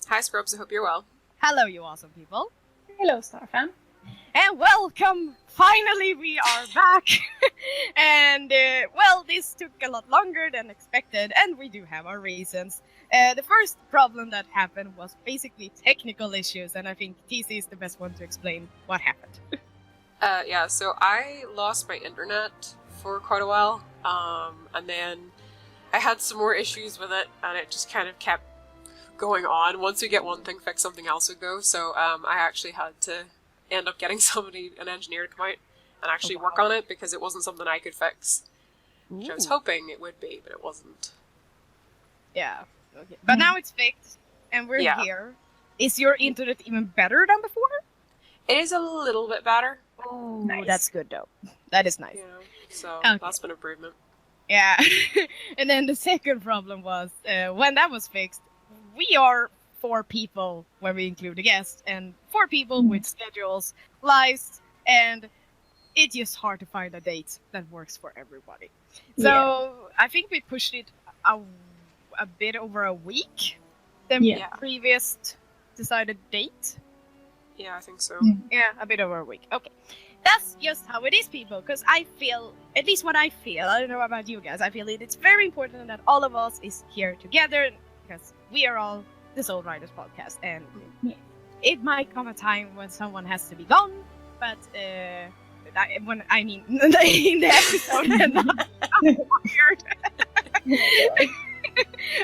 Hi, Scrubs. I hope you're well. Hello, you awesome people. Hello, Starfan. And welcome! Finally, we are back! And, this took a lot longer than expected, and we do have our reasons. The first problem that happened was basically technical issues, and I think TC is the best one to explain what happened. So I lost my internet for quite a while, and then I had some more issues with it, and it just kind of kept going on. Once we get one thing fixed, something else would go, so I actually had to end up getting an engineer to come out and actually work on it, because it wasn't something I could fix, which I was hoping it would be, but it wasn't. Yeah, okay. But now it's fixed, and we're here. Is your internet even better than before? It is a little bit better. Oh, nice. That's good though. That is nice. So that's been improvement. Yeah. And then the second problem was, when that was fixed, we are 4 people when we include a guest, and 4 people with schedules, lives, and it's just hard to find a date that works for everybody. So I think we pushed it a bit over a week, the previous decided date. Yeah, I think so. Yeah, a bit over a week. Okay. That's just how it is, people, because I feel, at least what I feel, I don't know about you guys, I feel it's very important that all of us is here together, because we are all the Soul Riders podcast, and it might come a time when someone has to be gone, but when I mean in the episode, and not weird.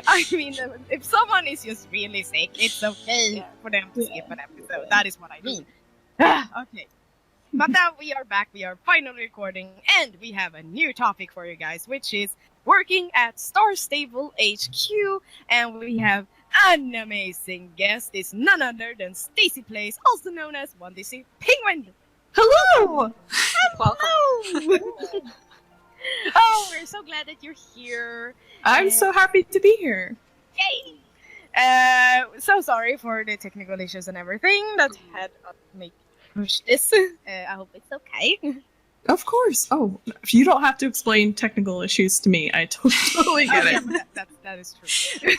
I mean, if someone is just really sick, it's okay for them to skip an episode. That is what I mean. Okay. But now we are back, we are finally recording, and we have a new topic for you guys, which is working at Star Stable HQ, and we have an amazing guest. It's none other than Stacy Place, also known as 1DC Penguin. Hello! Welcome. Oh, we're so glad that you're here. I'm so happy to be here. Yay! So sorry for the technical issues and everything that had me push this. I hope it's okay. Of course. Oh, if you don't have to explain technical issues to me, I totally get it. Yeah, that is true.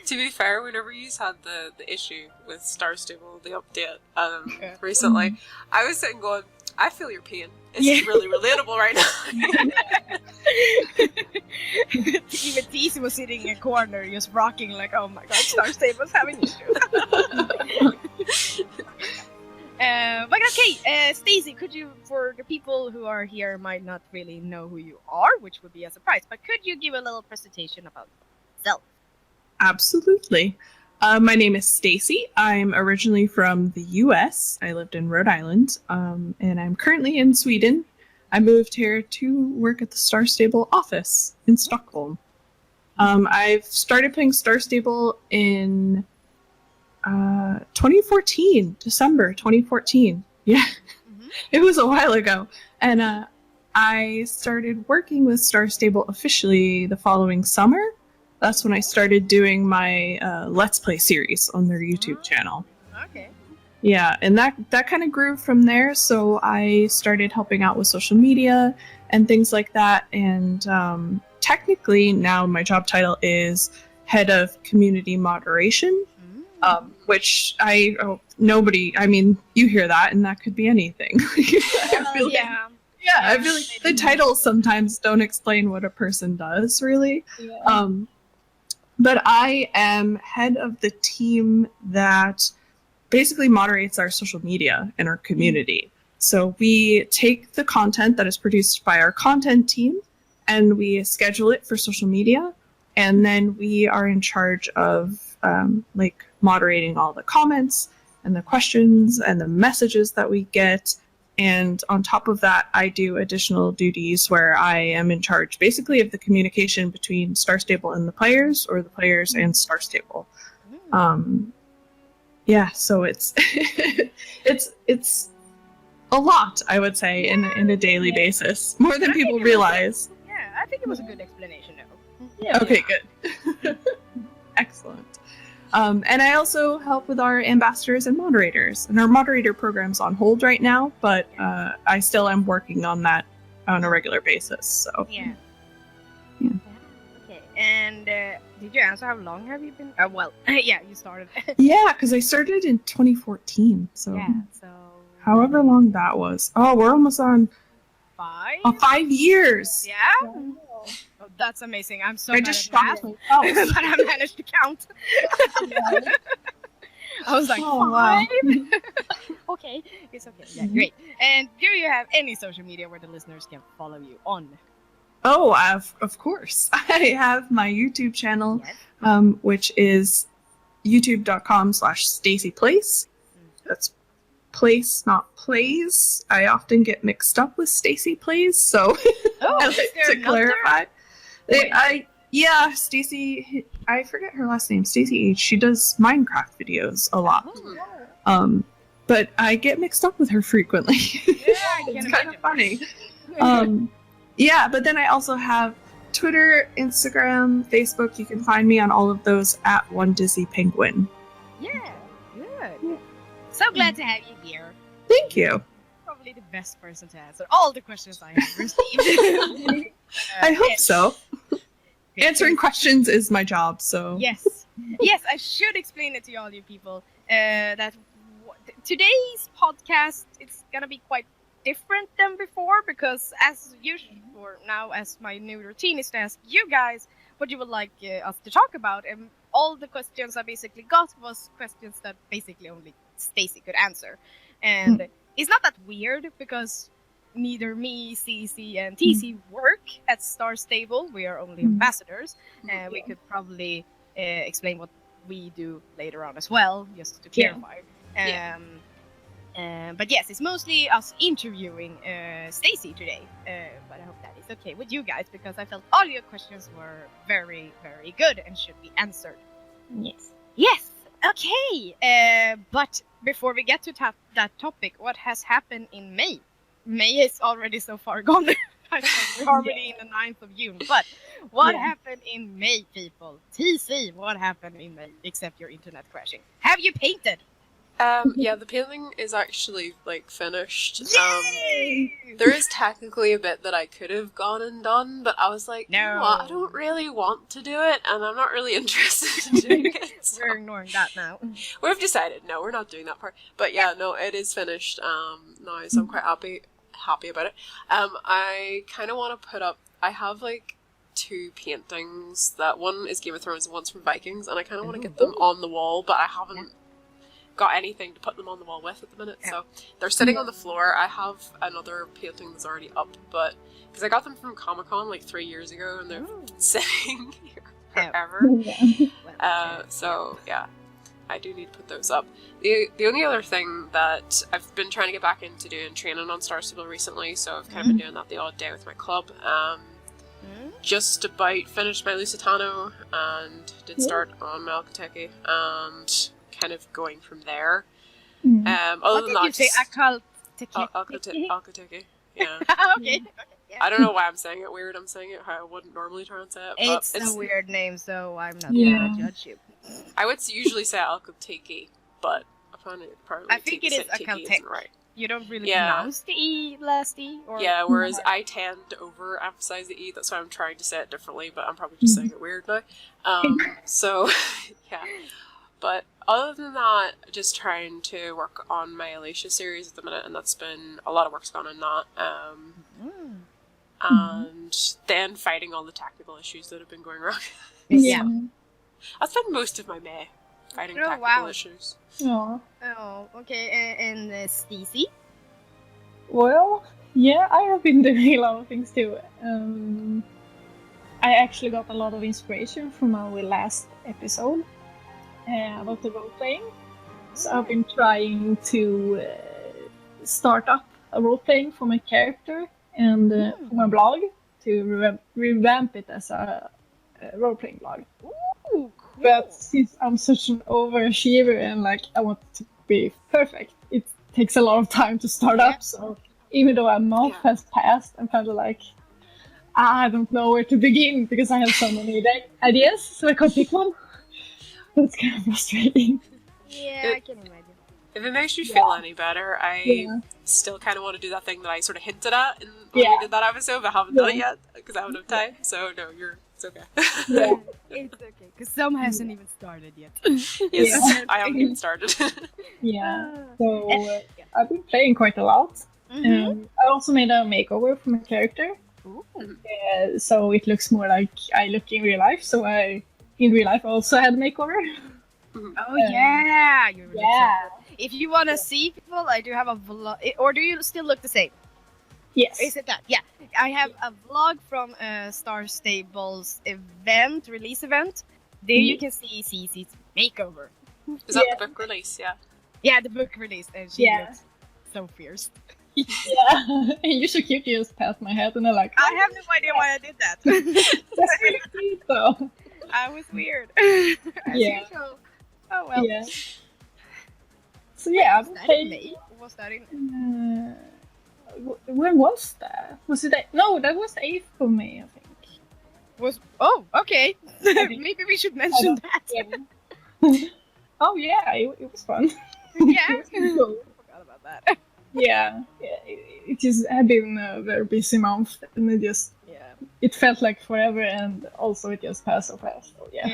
To be fair, whenever you had the issue with Star Stable, the update, recently, I was sitting going, I feel your pain. It's really relatable right now. Even TC was sitting in a corner, just rocking like, oh my god, Star Stable's having issues. But okay, Stacey, could you, for the people who are here might not really know who you are, which would be a surprise, but could you give a little presentation about yourself? Absolutely. My name is Stacy. I'm originally from the US. I lived in Rhode Island, and I'm currently in Sweden. I moved here to work at the Star Stable office in Stockholm. I've started playing Star Stable in 2014, December 2014. Yeah, It was a while ago. And I started working with Star Stable officially the following summer. That's when I started doing my Let's Play series on their YouTube channel. Okay. Yeah, and that kind of grew from there, so I started helping out with social media and things like that, and technically now my job title is Head of Community Moderation, which you hear that, and that could be anything. I feel like the titles sometimes don't explain what a person does, really. Yeah. But I am head of the team that basically moderates our social media in our community. So we take the content that is produced by our content team and we schedule it for social media. And then we are in charge of moderating all the comments and the questions and the messages that we get. And on top of that, I do additional duties where I am in charge basically of the communication between Star Stable and the players, or the players and Star Stable. So it's it's a lot, I would say, in a daily basis, more than people realize. I think it was a good explanation, though. Yeah. Okay, good. Excellent. And I also help with our ambassadors and moderators. And our moderator program's on hold right now, but I still am working on that on a regular basis. So Okay. And Did you answer how long have you been? Well, yeah, you started. Yeah, because I started in 2014, so Yeah, so however long that was. Oh, we're almost on 5. 5 years. Yeah. Wow. Oh, that's amazing. I'm so I bad just at math, shocked myself. but I managed to count. I was like, Oh, wow. 5? Okay, it's okay. Yeah, great. And do you have any social media where the listeners can follow you on? Oh, of course. I have my YouTube channel, Yes. which is youtube.com/Stacy Place. That's place, not plays. I often get mixed up with Stacy Plays, so Oh, I is like there to another? clarify. Wait. Yeah, Stacy. I forget her last name. Stacy H. She does Minecraft videos a lot. Oh, But I get mixed up with her frequently. yeah, I can It's kind of imagine. funny. Yeah, but then I also have Twitter, Instagram, Facebook. You can find me on all of those at One Dizzy Penguin. Yeah, good. So glad to have you here. Thank you. Probably the best person to answer all the questions I have received. I hope yes. so. Answering questions is my job, so. Yes, yes. I should explain it to all you people that today's podcast it's gonna be quite different than before because as usual, or now as my new routine is to ask you guys what you would like us to talk about, and all the questions I basically got was questions that basically only Stacy could answer, and it's not that weird because neither me, Cece, and TC work at Star Stable. We are only ambassadors, and we could probably explain what we do later on as well, just to clarify. But yes, it's mostly us interviewing Stacy today. But I hope that is okay with you guys because I felt all your questions were very, very good and should be answered. Yes. Yes. Okay. But before we get to that topic, what has happened in May? May is already so far gone. We're already in the 9th of June. But what happened in May, people? TC, what happened in May? Except your internet crashing. Have you painted? Yeah, the painting is actually, like, finished. Yay! There is technically a bit that I could have gone and done, but I was like, you know what, I don't really want to do it, and I'm not really interested in doing it. So. We're ignoring that now. We've decided, no, we're not doing that part. But yeah, no, it is finished now, so I'm quite happy about it. I kind of want to put up, I have, like, 2 paintings. That one is Game of Thrones and one's from Vikings, and I kind of want to get them on the wall, but I haven't got anything to put them on the wall with at the minute, so they're sitting on the floor. I have another painting that's already up, but because I got them from Comic-Con like 3 years ago, and they're sitting here forever. So yeah, I do need to put those up. The only other thing that I've been trying to get back into doing training on Star Stable recently, so I've kind of been doing that the odd day with my club. Just about finished my Lusitano and did start on my Alcateki, and kind of going from there. Other What than did that, you say? Alcateki. Yeah. Okay. I don't know why I'm saying it weird. I'm saying it how I wouldn't normally try and say it. But It's a weird name, so I'm not Yeah. gonna judge you. I would usually say Alcateki, but I find it probably I think it is Tiki Alcateki. isn't right. You don't really Yeah. pronounce the E last E? Or... Yeah, whereas I tend to overemphasize the E, that's why I'm trying to say it differently, but I'm probably just saying it weird now. So, yeah. But other than that, just trying to work on my Alicia series at the minute, and that's been a lot of work's gone on that. And then fighting all the technical issues that have been going wrong. Yeah. That's been most of my May, fighting Oh, technical wow. issues. Oh. Oh, okay. And Stacy? Well, yeah, I have been doing a lot of things too. I actually got a lot of inspiration from our last episode about the role playing. So I've been trying to start up a role playing for my character and for my blog to revamp it as a role playing blog. Ooh, cool. But since I'm such an overachiever and like I want it to be perfect, it takes a lot of time to start up. So even though a month has passed, I'm kind of like, I don't know where to begin because I have so many ideas, so I can't pick one. It's kind of frustrating. Yeah, I can imagine. If it makes you feel any better, I still kind of want to do that thing that I sort of hinted at when we did that episode, but I haven't done it yet because I haven't had time. So no, you're It's okay. Yeah. It's okay, because some hasn't even started yet. Yes, I haven't even started. Yeah. So I've been playing quite a lot. I also made a makeover for my character. Ooh. So it looks more like I look in real life. So in real life I also had a makeover. Oh yeah, you look Yeah. so good. If you want to see people, I do have a vlog. Or do you still look the same? Yes. Is it that? Yeah. I have a vlog from Star Stable's release event. There you can see Cece's makeover. Is that the book release? Yeah. Yeah, the book release, and she looks so fierce. Yeah. And you're so cute. You just pat my head and I'm like, I have no idea why I did that. that's really cute though. I was weird. Yeah. Oh well. Yeah. So yeah, Was that in May? Or was that in? When was that? Was it? No, that was the 8th of May, I think. Okay. Maybe we should mention that. Yeah. Oh yeah, it was fun. Yeah. It was really cool. I forgot about that. Yeah. It just had been a very busy month, and it felt like forever, and also it just passed so fast. So yeah.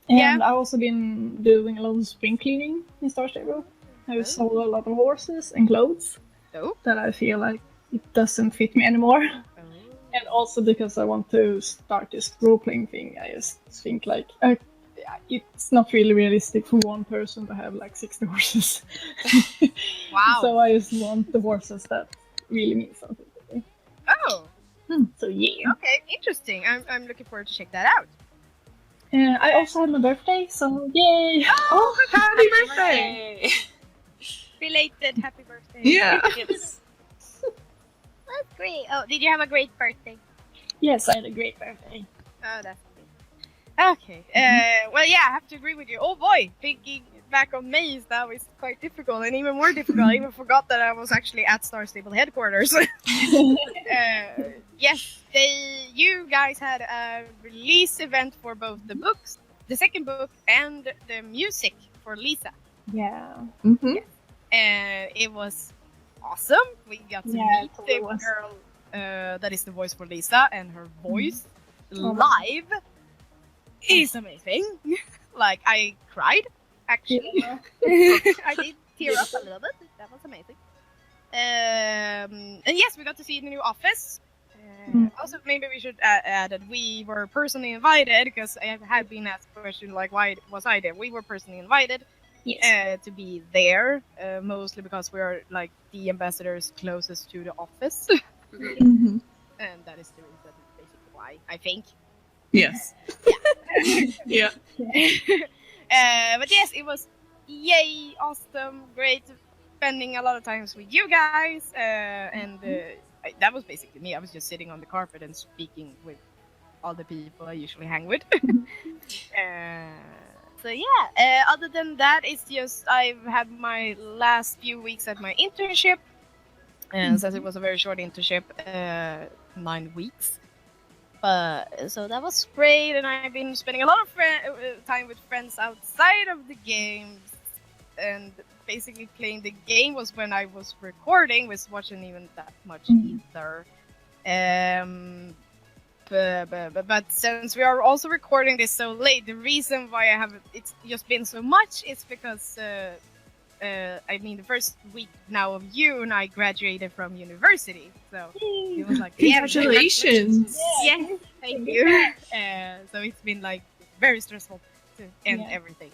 Yeah. And I've also been doing a lot of spring cleaning in Star Stable. I've sold a lot of horses and clothes that I feel like it doesn't fit me anymore. And also because I want to start this role-playing thing, I just think like it's not really realistic for one person to have like 60 horses. Wow. So I just want the horses that really mean something to me. Oh. So yeah. Okay, interesting. I'm looking forward to check that out. I also had my birthday, so yay! Oh, Happy birthday! Yay. Belated happy birthday. Yeah. Yes. That's great. Oh, did you have a great birthday? Yes, I had a great birthday. Oh, that's great. Okay. Well, yeah, I have to agree with you. Oh boy, thinking back on May now is quite difficult, and even more difficult. I even forgot that I was actually at Star Stable headquarters. Yes, you guys had a release event for both the books, the second book, and the music for Lisa. Yeah. Mm-hmm. And it was awesome. We got to meet totally the was. girl that is the voice for Lisa, and her voice live is amazing. Like, I cried, actually. I did tear up a little bit. That was amazing. And yes, we got to see the new office. Also, maybe we should add that we were personally invited, because I had been asked a question like, why was I there? We were personally invited to be there, mostly because we are like the ambassadors closest to the office. Mm-hmm. And that is the reason, basically, why, I think. Yes. Yeah. But yes, it was yay, awesome, great, spending a lot of times with you guys, and that was basically me. I was just sitting on the carpet and speaking with all the people I usually hang with. So yeah, other than that, it's just I've had my last few weeks at my internship, and since it was a very short internship, 9 weeks. But so that was great, and I've been spending a lot of time with friends outside of the games, and basically playing the game was when I was recording, which wasn't even that much either. But since we are also recording this so late, the reason why it's just been so much is because I mean, the first week now of June I graduated from university, so it was like Congratulations! Yes, thank you. So it's been like very stressful to end everything.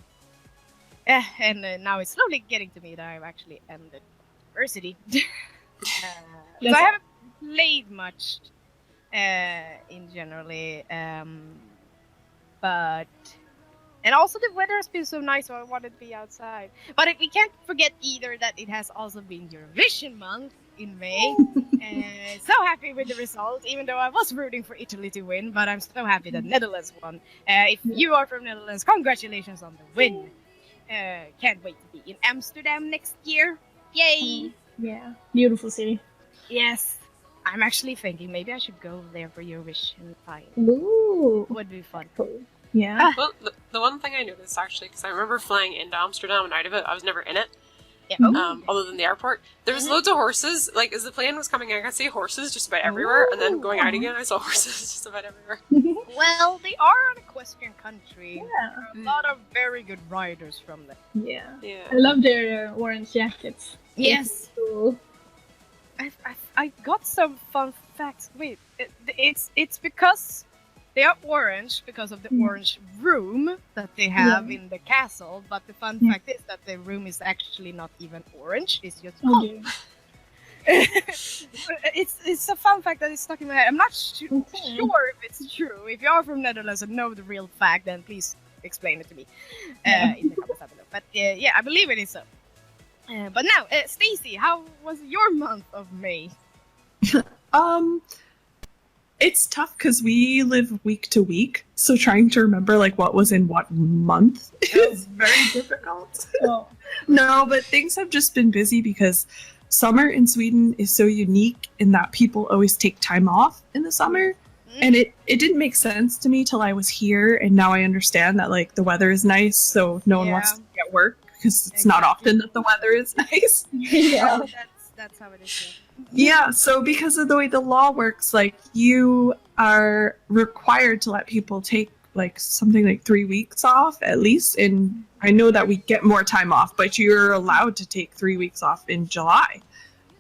And now it's slowly getting to me that I've actually ended university. So I haven't played much in generally, but and also the weather has been so nice, so I wanted to be outside. But we can't forget either that it has also been Eurovision month in May. So happy with the result, even though I was rooting for Italy to win, but I'm so happy that Netherlands won. If you are from Netherlands, congratulations on the win. Can't wait to be in Amsterdam next year. Yay! Yeah, beautiful city. Yes. I'm actually thinking maybe I should go there for Eurovision final. Ooh, Would be fun. cool. Yeah. Well, the one thing I noticed, actually, because I remember flying into Amsterdam and out of it, I was never in it. Yeah. other than the airport. There was loads of horses. Like, as the plane was coming in, I could see horses just about everywhere, and then going out again, I saw horses just about everywhere. Well, they are an equestrian country. Yeah. There are a lot of very good riders from there. Yeah. Yeah. I love their orange jackets. Yes. Cool. I got some fun facts. Wait, it's because they are orange because of the orange room that they have in the castle. But the fun fact is that the room is actually not even orange. It's just Okay. it's a fun fact that is stuck in my head. I'm not sure if it's true. If you are from Netherlands and know the real fact, then please explain it to me in the comments below. But yeah, I believe it is so. But now, Stacey, how was your month of May? It's tough because we live week to week, so trying to remember like what was in what month is very difficult. Oh. No, but things have just been busy because summer in Sweden is so unique in that people always take time off in the summer. And it didn't make sense to me till I was here, and now I understand that like the weather is nice, so no one wants to get work because it's not often that the weather is nice. Yeah. Oh, that's how it is. Yeah, so because of the way the law works, like you are required to let people take like something like 3 weeks off at least. And I know that we get more time off, but you're allowed to take 3 weeks off in July.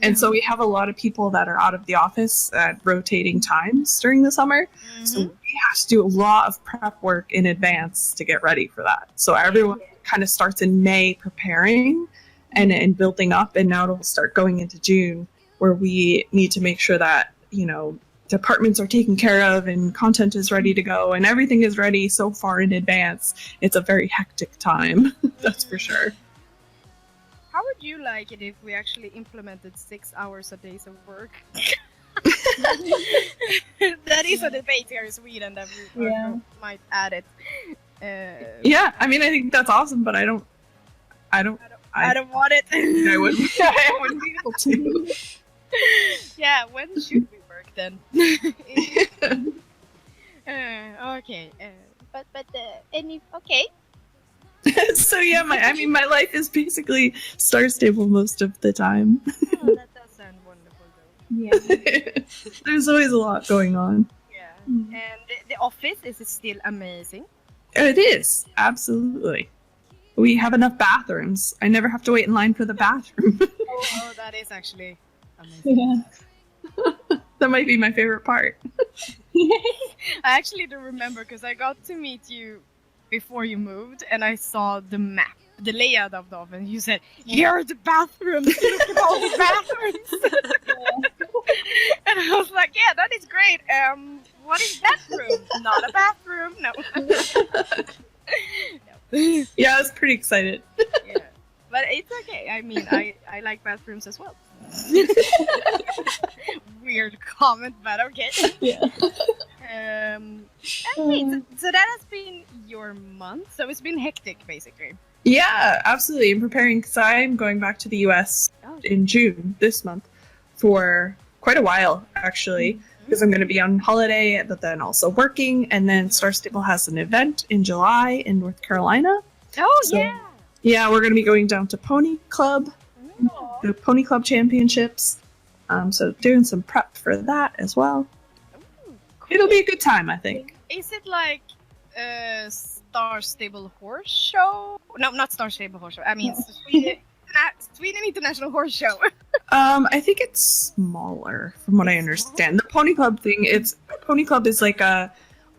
And so we have a lot of people that are out of the office at rotating times during the summer. So we have to do a lot of prep work in advance to get ready for that. So everyone kind of starts in May preparing and building up, and now it'll start going into June, where we need to make sure that, you know, departments are taken care of and content is ready to go and everything is ready so far in advance. It's a very hectic time, that's for sure. How would you like it if we actually implemented 6 hours a day of work? That is a debate here in Sweden that we might add it. Yeah, I mean, I think that's awesome, but I don't want it. I wouldn't be able to. Yeah, when should we work then? Okay, okay. So yeah, my life is basically Star Stable most of the time. Oh, that does sound wonderful though. Yeah. There's always a lot going on. Yeah, and the office is still amazing. It is, absolutely. We have enough bathrooms. I never have to wait in line for the bathroom. Oh, that is actually amazing. Yeah. That might be my favorite part. I actually do remember because I got to meet you before you moved, and I saw the map, the layout of the office. You said, "Here are the bathrooms. Look at all the bathrooms." And I was like, "Yeah, that is great. What is that room? Not a bathroom. No." No. Yeah, I was pretty excited. Yeah, but it's okay. I mean, I like bathrooms as well. Weird comment, but okay. Yeah. Okay, so that has been your month. So it's been hectic, basically. Yeah, absolutely. I'm preparing because I'm going back to the US in June this month for quite a while, actually, because I'm going to be on holiday, but then also working. And then Star Stable has an event in July in North Carolina. Oh, So, yeah. Yeah, we're going to be going down to Pony Club, the Pony Club Championships. So doing some prep for that as well. Ooh, cool. It'll be a good time, I think. Is it like a Star Stable Horse Show? No, not Star Stable Horse Show. I mean, Sweden International Horse Show. I think it's smaller from what I understand. The Pony Club thing, Pony Club is like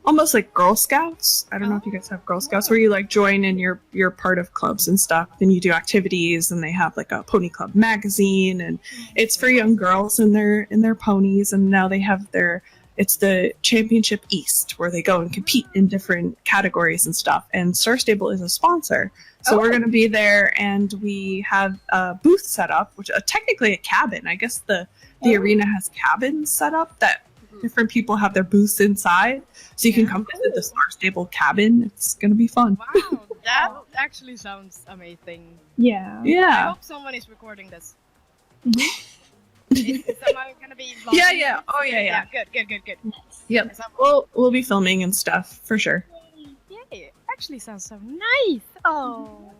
almost like Girl Scouts. I don't know if you guys have Girl Scouts where you like join and you're part of clubs and stuff, and you do activities, and they have like a Pony Club magazine, and it's for young girls and their ponies, and now they have it's the Championship East where they go and compete in different categories and stuff, and Star Stable is a sponsor. So we're going to be there, and we have a booth set up, which technically a cabin. I guess the arena has cabins set up that different people have their booths inside, so you can come visit the Star Stable cabin. It's gonna be fun. Wow, that actually sounds amazing. Yeah. I Yeah. hope someone is recording this. Is someone gonna be vlogging? Yeah. Oh yeah. Good. Yep. Is that- We'll be filming and stuff for sure. Yeah, it actually sounds so nice. Oh,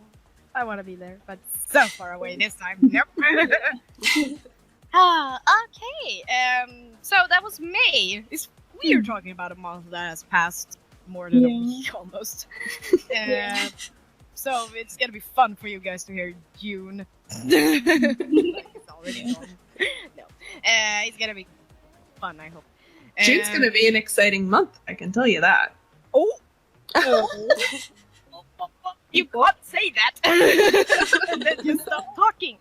I want to be there, but so far away this time. Nope. Okay. So that was May. It's weird talking about a month that has passed more than a week almost. So it's gonna be fun for you guys to hear June. It's already gone. No. It's gonna be fun, I hope. June's gonna be an exciting month, I can tell you that. Oh! You can't say that! And then you stop talking.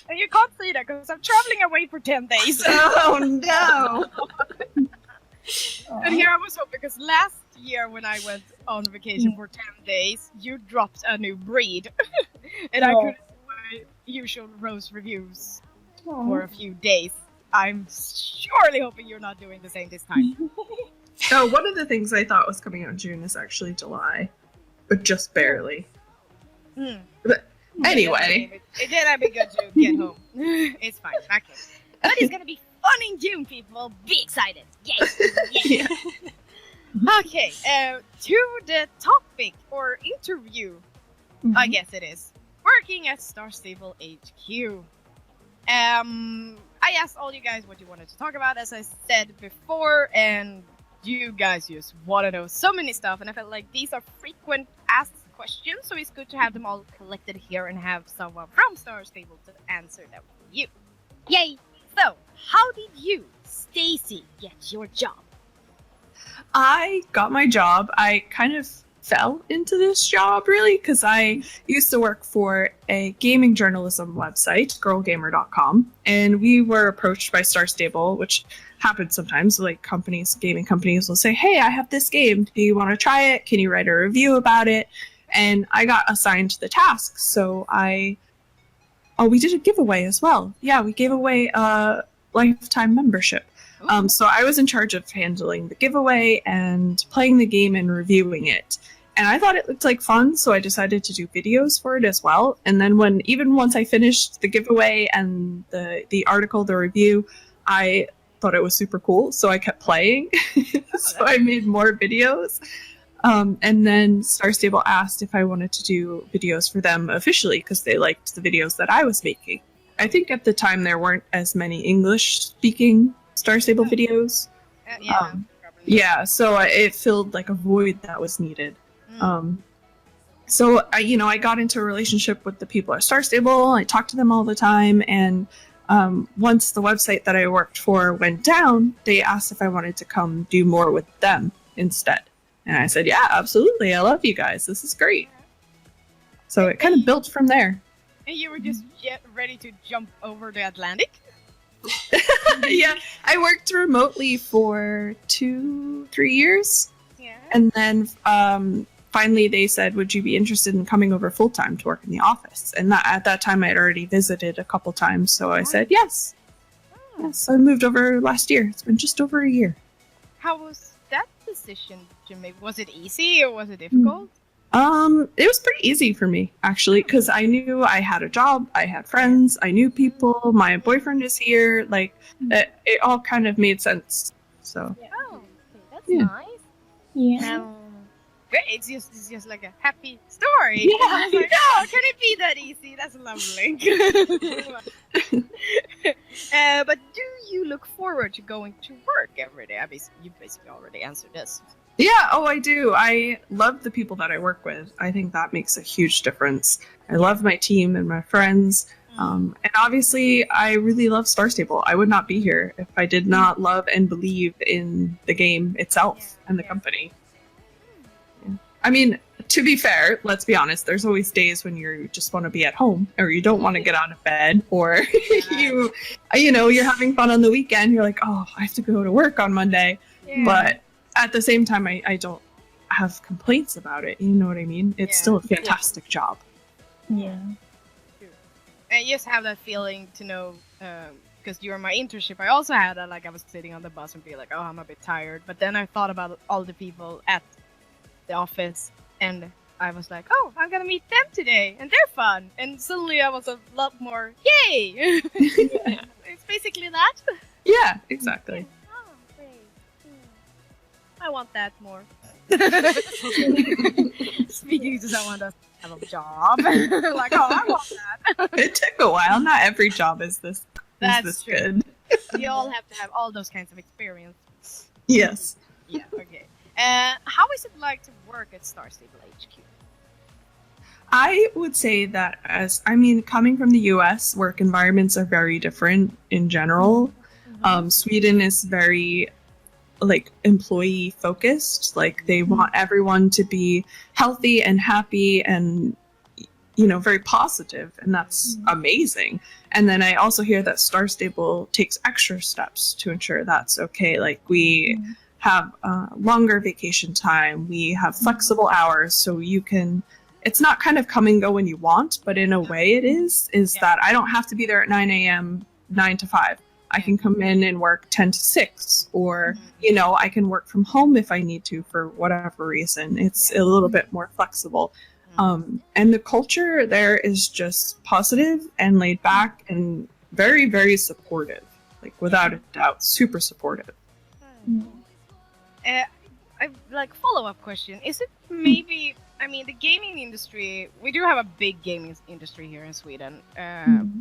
And you can't say that because I'm traveling away for 10 days. Oh no! And here I was hoping, because last year when I went on vacation for 10 days, you dropped a new breed. And I couldn't do my usual rose reviews for a few days. I'm surely hoping you're not doing the same this time. So one of the things I thought was coming out in June is actually July, but just barely. But anyway. It did have been good to get home. It's fine. Okay. But it's gonna be fun in June, people. Be excited. Yay! Yay. Yeah. Okay, to the topic or interview, I guess it is. Working at Star Stable HQ. I asked all you guys what you wanted to talk about, as I said before, and you guys just want to know so many stuff, and I felt like these are frequent asked questions, so it's good to have them all collected here and have someone from Star Stable to answer them for you. Yay! So, how did you, Stacy, get your job? I got my job. I kind of fell into this job, really, because I used to work for a gaming journalism website, girlgamer.com, and we were approached by Star Stable, which happens sometimes. Like gaming companies will say, hey, I have this game. Do you want to try it? Can you write a review about it? And I got assigned the task, so we did a giveaway as well. Yeah, we gave away a lifetime membership. So I was in charge of handling the giveaway and playing the game and reviewing it. And I thought it looked like fun, so I decided to do videos for it as well. And then once I finished the giveaway and the article, the review, I thought it was super cool, so I kept playing. So I made more videos. And then Star Stable asked if I wanted to do videos for them officially because they liked the videos that I was making. I think at the time there weren't as many English-speaking Star Stable videos. So it filled like a void that was needed. So I got into a relationship with the people at Star Stable. I talked to them all the time, and once the website that I worked for went down, they asked if I wanted to come do more with them instead. And I said, yeah, absolutely. I love you guys. This is great. So it kind of built from there. And you were just ready to jump over the Atlantic? Yeah, I worked remotely for 2-3 years. Yeah. And then finally they said, would you be interested in coming over full-time to work in the office? And at that time I had already visited a couple times, so I said yes. Yes, I moved over last year. It's been just over a year. How was that decision to make? Was it easy or was it difficult? It was pretty easy for me, actually, because I knew I had a job, I had friends, I knew people, my boyfriend is here, like, it all kind of made sense, so. Oh, okay, that's nice. Yeah. Great, it's just like a happy story. Yeah. I was like, oh, can it be that easy? That's lovely. But do you look forward to going to work every day? You basically already answered this. Yeah, I do. I love the people that I work with. I think that makes a huge difference. I love my team and my friends. And obviously, I really love Star Stable. I would not be here if I did not love and believe in the game itself and the company. Yeah. I mean, to be fair, let's be honest, there's always days when you just want to be at home or you don't want to get out of bed or you're having fun on the weekend. You're like, oh, I have to go to work on Monday. Yeah. But at the same time, I don't have complaints about it. You know what I mean? It's still a fantastic job. Yeah. I just have that feeling to know, because during my internship, I also had that, like I was sitting on the bus and be like, oh, I'm a bit tired. But then I thought about all the people at the office, and I was like, oh, I'm gonna meet them today, and they're fun. And suddenly I was a lot more, yay! It's basically that. Yeah, exactly. Oh, great. I want that more. Speaking to someone that doesn't have a job. Like, oh, I want that. It took a while. Not every job is this True. good. We all have to have all those kinds of experience. Yes. Yeah, okay. How is it like to work at Star Stable HQ? I would say that coming from the US, work environments are very different in general. Sweden is very employee focused. Like they want everyone to be healthy and happy and very positive, and that's amazing. And then I also hear that Star Stable takes extra steps to ensure that's okay. Like we have longer vacation time, we have flexible hours, so it's not kind of come and go when you want, but in a way it is that I don't have to be there at 9 a.m., 9 to 5. I can come in and work 10 to 6, or, I can work from home if I need to for whatever reason. It's a little bit more flexible. And the culture there is just positive and laid back and very, very supportive. Like, without a doubt, super supportive. Follow-up question. Is it maybe... the gaming industry, we do have a big gaming industry here in Sweden,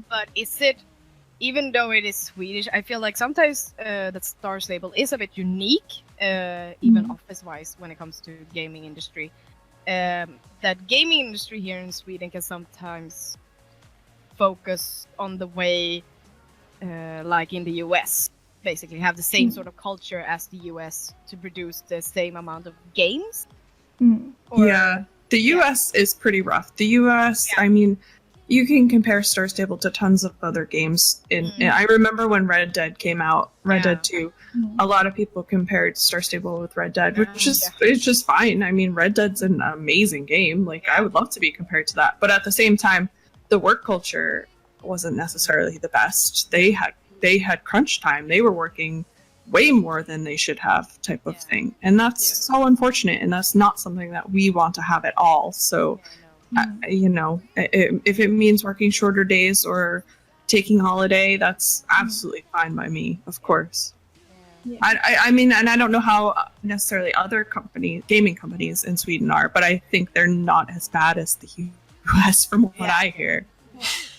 but is it, even though it is Swedish, I feel like sometimes that Star Stable is a bit unique, even office-wise, when it comes to gaming industry. That gaming industry here in Sweden can sometimes focus on the way, like in the US, basically have the same sort of culture as the US to produce the same amount of games. The US is pretty rough. The US, you can compare Star Stable to tons of other games. I remember when Red Dead came out, Red Dead 2, a lot of people compared Star Stable with Red Dead, which is it's just fine. Red Dead's an amazing game. Like, I would love to be compared to that. But at the same time, the work culture wasn't necessarily the best. They had crunch time. They were working way more than they should have, type of thing, and that's so unfortunate, and that's not something that we want to have at all. So if it means working shorter days or taking holiday, that's absolutely fine by me, of course. And I don't know how necessarily other gaming companies in Sweden are, but I think they're not as bad as the US from what I hear.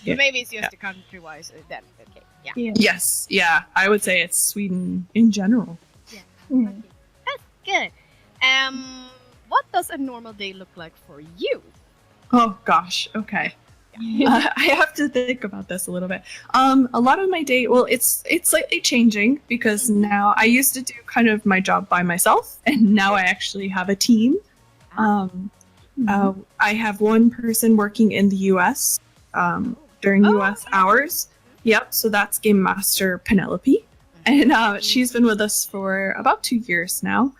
Maybe it's just the country-wise then. Okay. Yeah. Yes. Yeah. I would say it's Sweden in general. Yeah. Okay. That's good. What does a normal day look like for you? Oh gosh. Okay. I have to think about this a little bit. A lot of my day, it's slightly changing because now I used to do kind of my job by myself, and now I actually have a team. I have one person working in the US during US hours. Yep, so that's Game Master Penelope, and she's been with us for about 2 years now.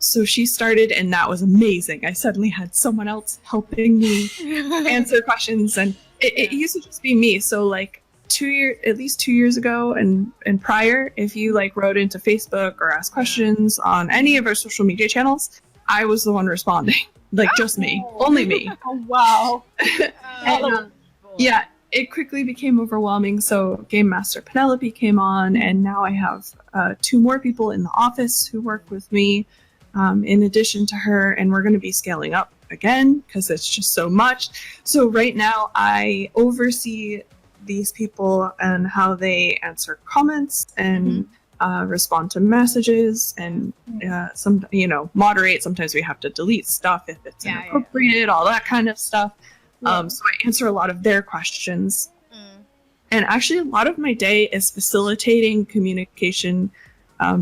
So she started, and that was amazing. I suddenly had someone else helping me answer questions, and it used to just be me. So like at least 2 years ago and prior, if you wrote into Facebook or asked questions on any of our social media channels, I was the one responding. Just me, only me. Oh wow! And, it quickly became overwhelming, so Game Master Penelope came on, and now I have 2 more people in the office who work with me in addition to her, and we're going to be scaling up again because it's just so much. So right now I oversee these people and how they answer comments and respond to messages and moderate. Sometimes we have to delete stuff if it's inappropriate, all that kind of stuff. So I answer a lot of their questions. And actually a lot of my day is facilitating communication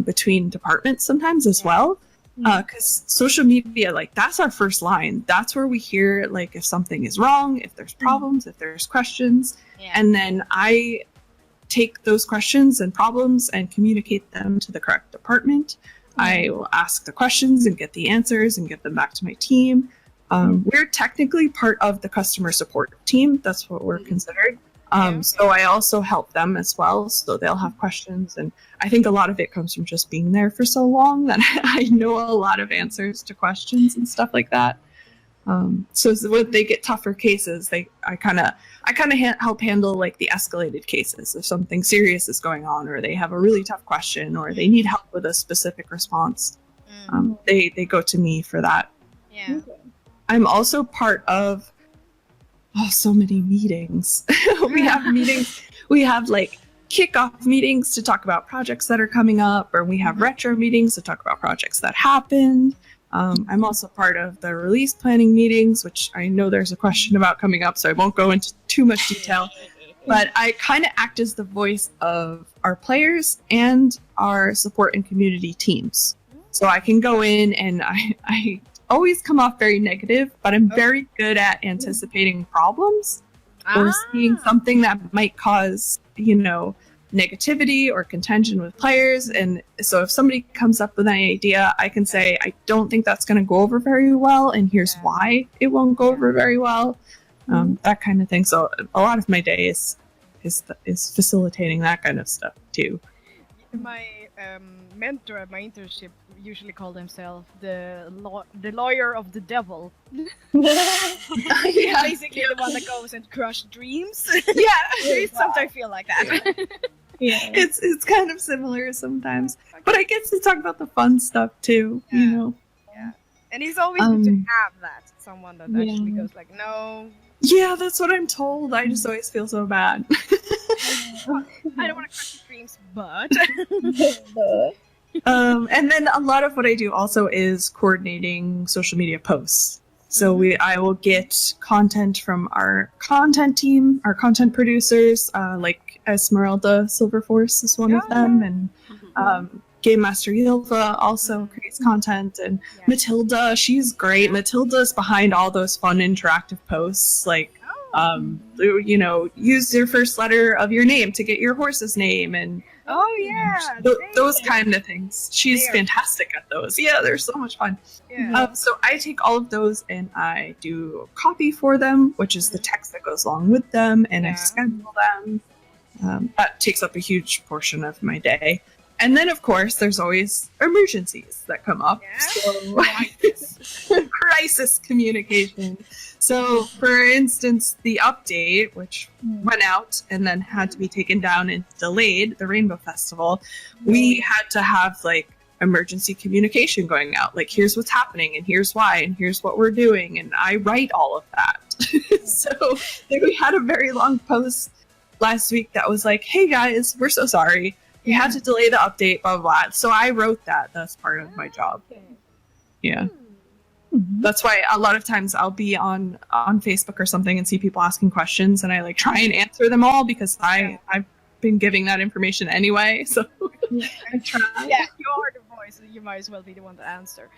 between departments sometimes as well. Because social media, that's our first line. That's where we hear, if something is wrong, if there's problems, if there's questions. And then I take those questions and problems and communicate them to the correct department. I will ask the questions and get the answers and give them back to my team. We're technically part of the customer support team. That's what we're considered. So I also help them as well. So they'll have questions. And I think a lot of it comes from just being there for so long that I know a lot of answers to questions and stuff like that. So when they get tougher cases, I kind of help handle the escalated cases. If something serious is going on, or they have a really tough question, or they need help with a specific response. They go to me for that. Yeah. Okay. I'm also part of so many meetings. We have meetings. We have like kickoff meetings to talk about projects that are coming up, or we have retro meetings to talk about projects that happened. I'm also part of the release planning meetings, which I know there's a question about coming up, so I won't go into too much detail. But I kind of act as the voice of our players and our support and community teams. So I can go in and I always come off very negative, but I'm very good at anticipating problems or seeing something that might cause, negativity or contention with players. And so if somebody comes up with an idea, I can say, I don't think that's going to go over very well, and here's why it won't go over very well. That kind of thing. So a lot of my day is facilitating that kind of stuff too. My mentor at my internship usually called himself the lawyer of the devil. Basically the one that goes and crush dreams. Yeah, Sometimes I feel like that. Yeah. It's kind of similar sometimes, but I get to talk about the fun stuff too. Yeah. And he's always good to have that someone that actually goes like, no. Yeah, that's what I'm told. I just always feel so bad. I don't want to crush your dreams, but. And then a lot of what I do also is coordinating social media posts. So I will get content from our content team, our content producers, like Esmeralda Silverforce is one of them, and Game Master Ylva also creates content, and Matilda, she's great. Matilda's behind all those fun interactive posts, like use your first letter of your name to get your horse's name, and those kind of things. She's fantastic at those. Yeah, they're so much fun. So I take all of those and I do copy for them, which is the text that goes along with them, and I schedule them. That takes up a huge portion of my day. And then, of course, there's always emergencies that come up. So, crisis communication. So, for instance, the update, which went out and then had to be taken down and delayed, the Rainbow Festival, we had to have, emergency communication going out. Like, here's what's happening, and here's why, and here's what we're doing. And I write all of that. So, we had a very long post last week that was like, hey, guys, we're so sorry. We had to delay the update, blah, blah, blah. So I wrote that. That's part of my job. Yeah. That's why a lot of times I'll be on Facebook or something and see people asking questions, and I try and answer them all because I've been giving that information anyway. So I try. Yeah, you are the voice, so you might as well be the one to answer.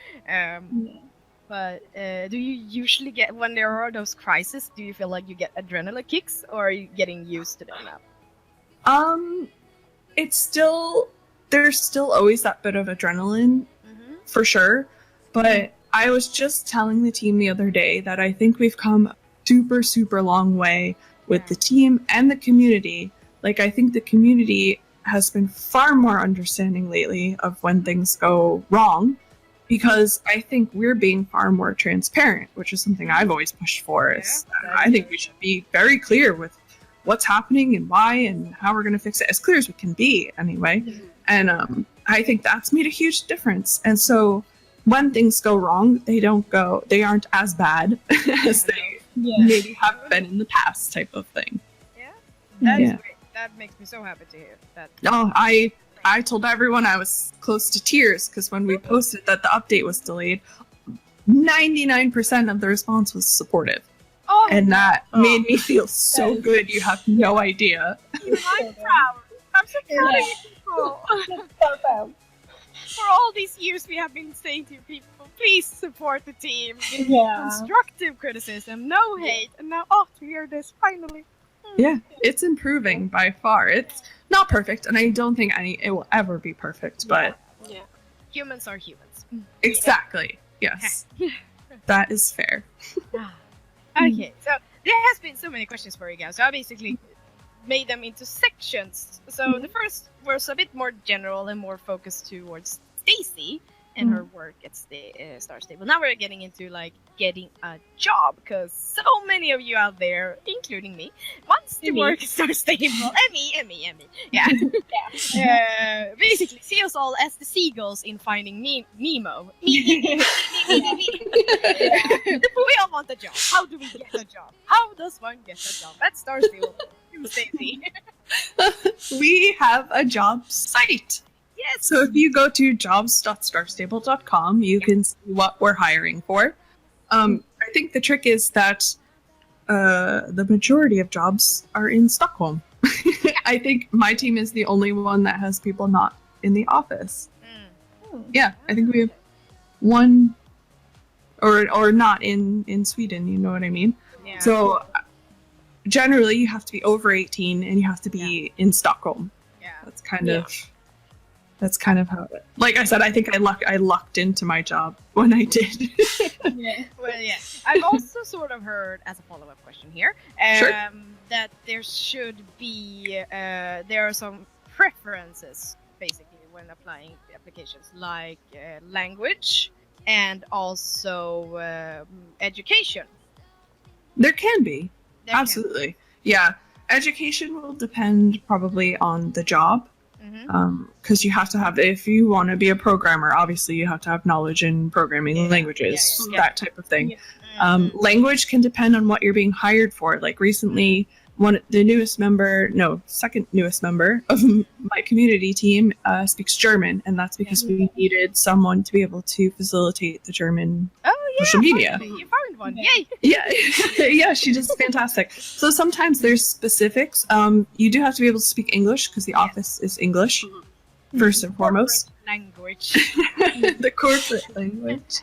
But do you usually get, when there are those crises, do you feel like you get adrenaline kicks, or are you getting used to them now? There's still always that bit of adrenaline, for sure. But I was just telling the team the other day that I think we've come a super, super long way with the team and the community. I think the community has been far more understanding lately of when things go wrong, because I think we're being far more transparent, which is something I've always pushed for. I think we should be very clear with what's happening and why and how we're going to fix it, as clear as we can be anyway. And I think that's made a huge difference. And so when things go wrong, they aren't as bad as they maybe have been in the past, type of thing. That is great. That makes me so happy to hear that. Oh, I told everyone I was close to tears, because when we posted that the update was delayed, 99% of the response was supportive. And that made me feel so good. You have no idea. I'm proud. I'm so proud of you people. For all these years we have been saying to you people, please support the team. Constructive criticism, no hate. And now, to hear this, finally. Yeah, it's improving by far. It's not perfect, and I don't think it will ever be perfect, but... Yeah. Humans are humans. Exactly. Yes. That is fair. Okay, so there has been so many questions for you guys, so I basically made them into sections. So the first was a bit more general and more focused towards Stacey, and her work at Star Stable. Now we're getting into like getting a job, because so many of you out there, including me, wants to work at Star Stable. Emmy. Yeah. Basically, see us all as the seagulls in Finding Nemo. Me. We all want a job. How do we get a job? How does one get a job at Star Stable? Stacy. We have a job site. Yes. So if you go to jobs.starstable.com, you can see what we're hiring for. I think the trick is that the majority of jobs are in Stockholm. I think my team is the only one that has people not in the office. Yeah, I think we have one or not in Sweden, you know what I mean? Yeah. So generally you have to be over 18 and you have to be in Stockholm. Yeah. That's kind of how it. Like I said, I think I lucked into my job when I did. Well, yeah. I've also sort of heard, as a follow-up question here, that there should be there are some preferences basically when applying applications, like language and also education. There can be. Absolutely. Yeah. Education will depend probably on the job. Because you have to have, if you want to be a programmer, obviously you have to have knowledge in programming languages, that type of thing. Language can depend on what you're being hired for. Like recently, second newest member of my community team speaks German, and that's because we needed someone to be able to facilitate the German social media. You found one, yay! Yeah, she does fantastic. So sometimes there's specifics. You do have to be able to speak English because the office is English, first and foremost. Language. The corporate language.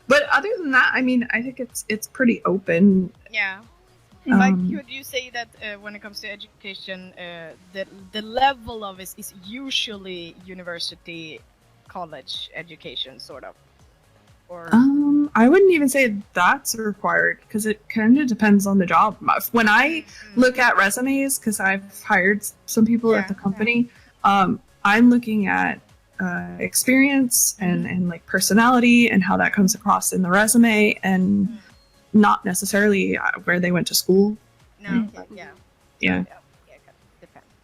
But other than that, I mean, I think it's pretty open. Yeah. Like, could you say that when it comes to education, the level of it is usually university, college education, sort of? Or I wouldn't even say that's required because it kind of depends on the job. When I look at resumes, because I've hired some people at the company, I'm looking at experience and like personality and how that comes across in the resume, and not necessarily where they went to school. No, yeah. Depends.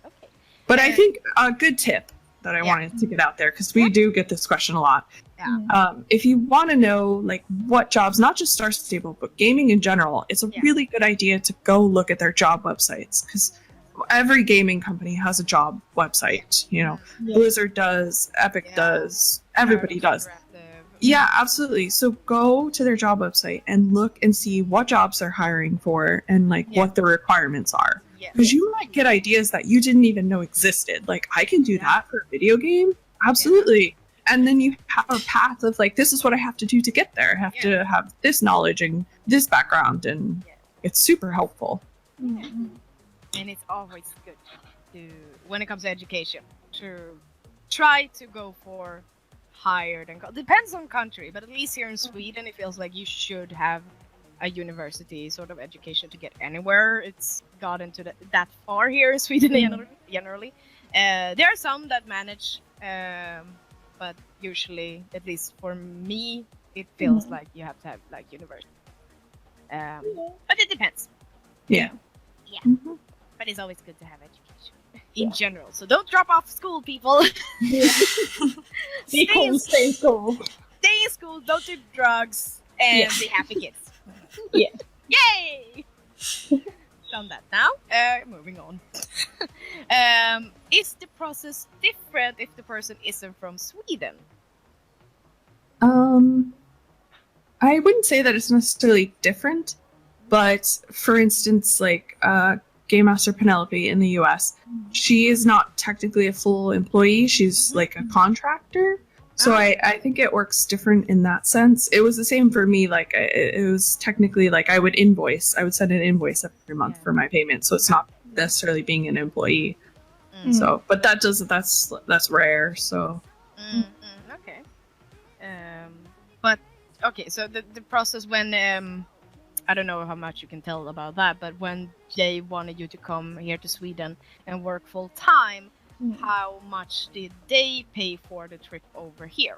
Okay. But I think a good tip that I wanted to get out there, because we do get this question a lot. If you want to know like what jobs, not just Star Stable, but gaming in general, it's a really good idea to go look at their job websites, because every gaming company has a job website. You know, Blizzard does, Epic does, everybody does. Yeah, absolutely. So go to their job website and look and see what jobs they're hiring for and like what the requirements are. Because you might get ideas that you didn't even know existed. Like, I can do that for a video game? Absolutely. And then you have a path of like, this is what I have to do to get there. I have to have this knowledge and this background, and it's super helpful. And it's always good to, when it comes to education, to try to go for higher than depends on country, but at least here in Sweden it feels like you should have a university sort of education to get anywhere. It's gotten to that far here in Sweden generally. There are some that manage, but usually, at least for me, it feels like you have to have like university. But it depends. Yeah. But it's always good to have education in general. So don't drop off school, people. Stay in school. Stay in school, don't do drugs, and be happy kids. Yay! Done that now. Moving on. Is the process different if the person isn't from Sweden? I wouldn't say that it's necessarily different, but for instance, like Game Master Penelope in the US, she is not technically a full employee. She's like a contractor. So I think it works different in that sense. It was the same for me. Like it was technically like I would send an invoice every month for my payment. So it's not necessarily being an employee. So, but that's rare. So. Okay. But okay. So the process when I don't know how much you can tell about that, but when they wanted you to come here to Sweden and work full time, how much did they pay for the trip over here?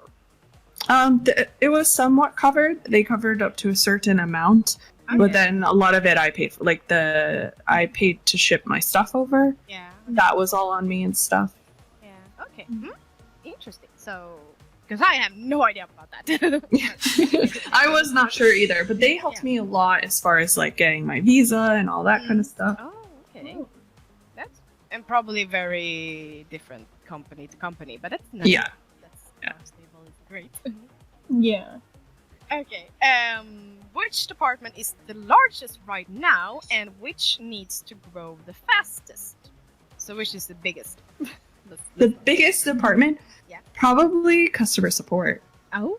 It was somewhat covered. They covered up to a certain amount, but then a lot of it I paid for. Like I paid to ship my stuff over. Yeah. That was all on me and stuff. Yeah. Okay. Interesting. So, because I have no idea about that. I was not sure either, but they helped me a lot as far as like getting my visa and all that kind of stuff. Oh, okay. That's and probably very different company to company, but that's nice. Yeah. That's stable. It's great. Yeah. Okay. Which department is the largest right now, and which needs to grow the fastest? So, which is the biggest? The biggest department? Yeah. Probably customer support. Oh.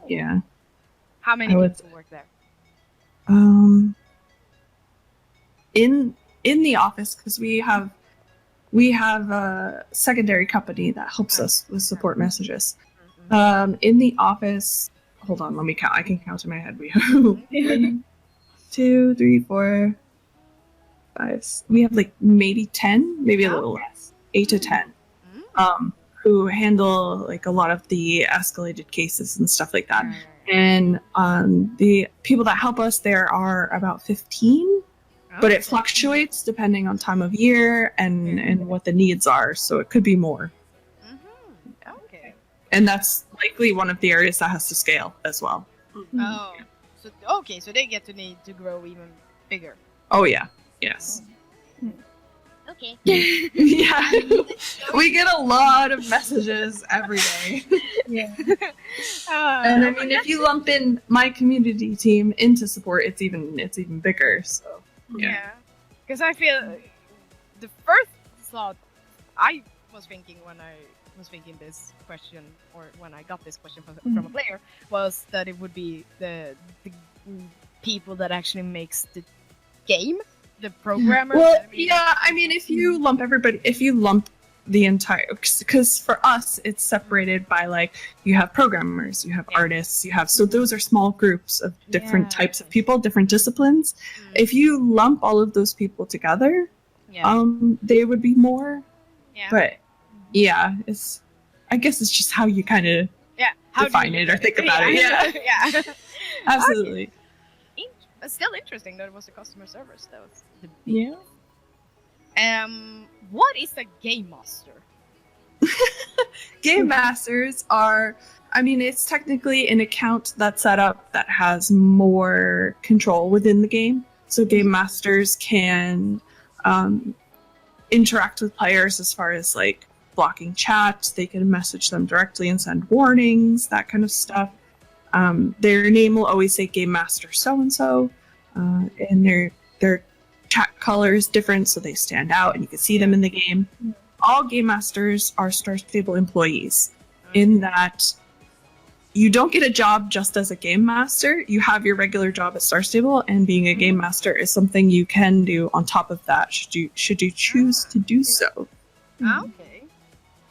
Yeah. How many people work there? In the office, because we have a secondary company that helps us with support messages. In the office, hold on, let me count. I can count in my head. We have 1, 2, 3, 4, 5. We have like maybe 10, maybe a little less, 8 to 10, who handle like a lot of the escalated cases and stuff like that. And the people that help us, there are about 15. But it fluctuates depending on time of year and what the needs are, so it could be more. Okay. And that's likely one of the areas that has to scale as well. Oh, so okay, so they get to need to grow even bigger. Oh yeah, yes. Okay. Yeah, we get a lot of messages every day. Yeah. And I mean, if you lump in my community team into support, it's even bigger. So. Yeah, because I feel the first thought I was thinking when I was thinking this question, or when I got this question from a player, was that it would be the people that actually makes the game, the programmers. Well, yeah, I mean, if you lump the entire, because for us it's separated by like you have programmers, you have artists, you have, so those are small groups of different types of people, different disciplines. If you lump all of those people together, they would be more. But yeah, I guess it's just how you kind of define it or think about it. Yeah. Absolutely. It's still interesting that it was the customer service though. What is a game master? Game masters are, I mean, it's technically an account that's set up that has more control within the game. So game masters can interact with players as far as like blocking chat. They can message them directly and send warnings, that kind of stuff. Their name will always say Game Master so-and-so, and their chat color is different, so they stand out and you can see them in the game. All Game Masters are Star Stable employees, in that you don't get a job just as a Game Master. You have your regular job at Star Stable, and being a Game Master is something you can do on top of that, should you choose to do so. Okay.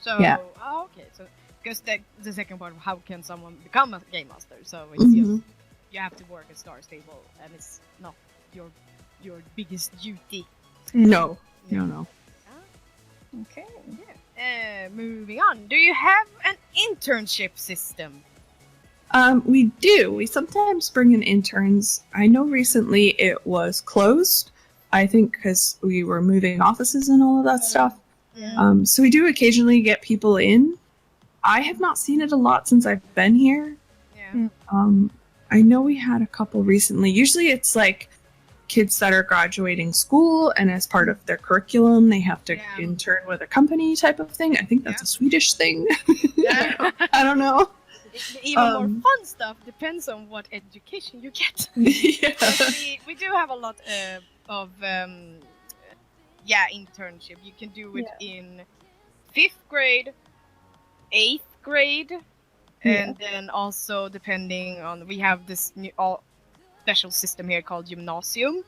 So, okay. So, because the second part of how can someone become a Game Master? So it's just you have to work at Star Stable, and it's not your biggest duty. No. Okay. Yeah. Moving on. Do you have an internship system? We do. We sometimes bring in interns. I know recently it was closed, I think because we were moving offices and all of that stuff. So we do occasionally get people in. I have not seen it a lot since I've been here. I know we had a couple recently. Usually it's like kids that are graduating school, and as part of their curriculum they have to intern with a company type of thing. I think that's a Swedish thing. I don't know. Even more fun stuff depends on what education you get. We do have a lot of internship. You can do it in 5th grade, 8th grade, and then also depending on, we have this new special system here called Gymnasium,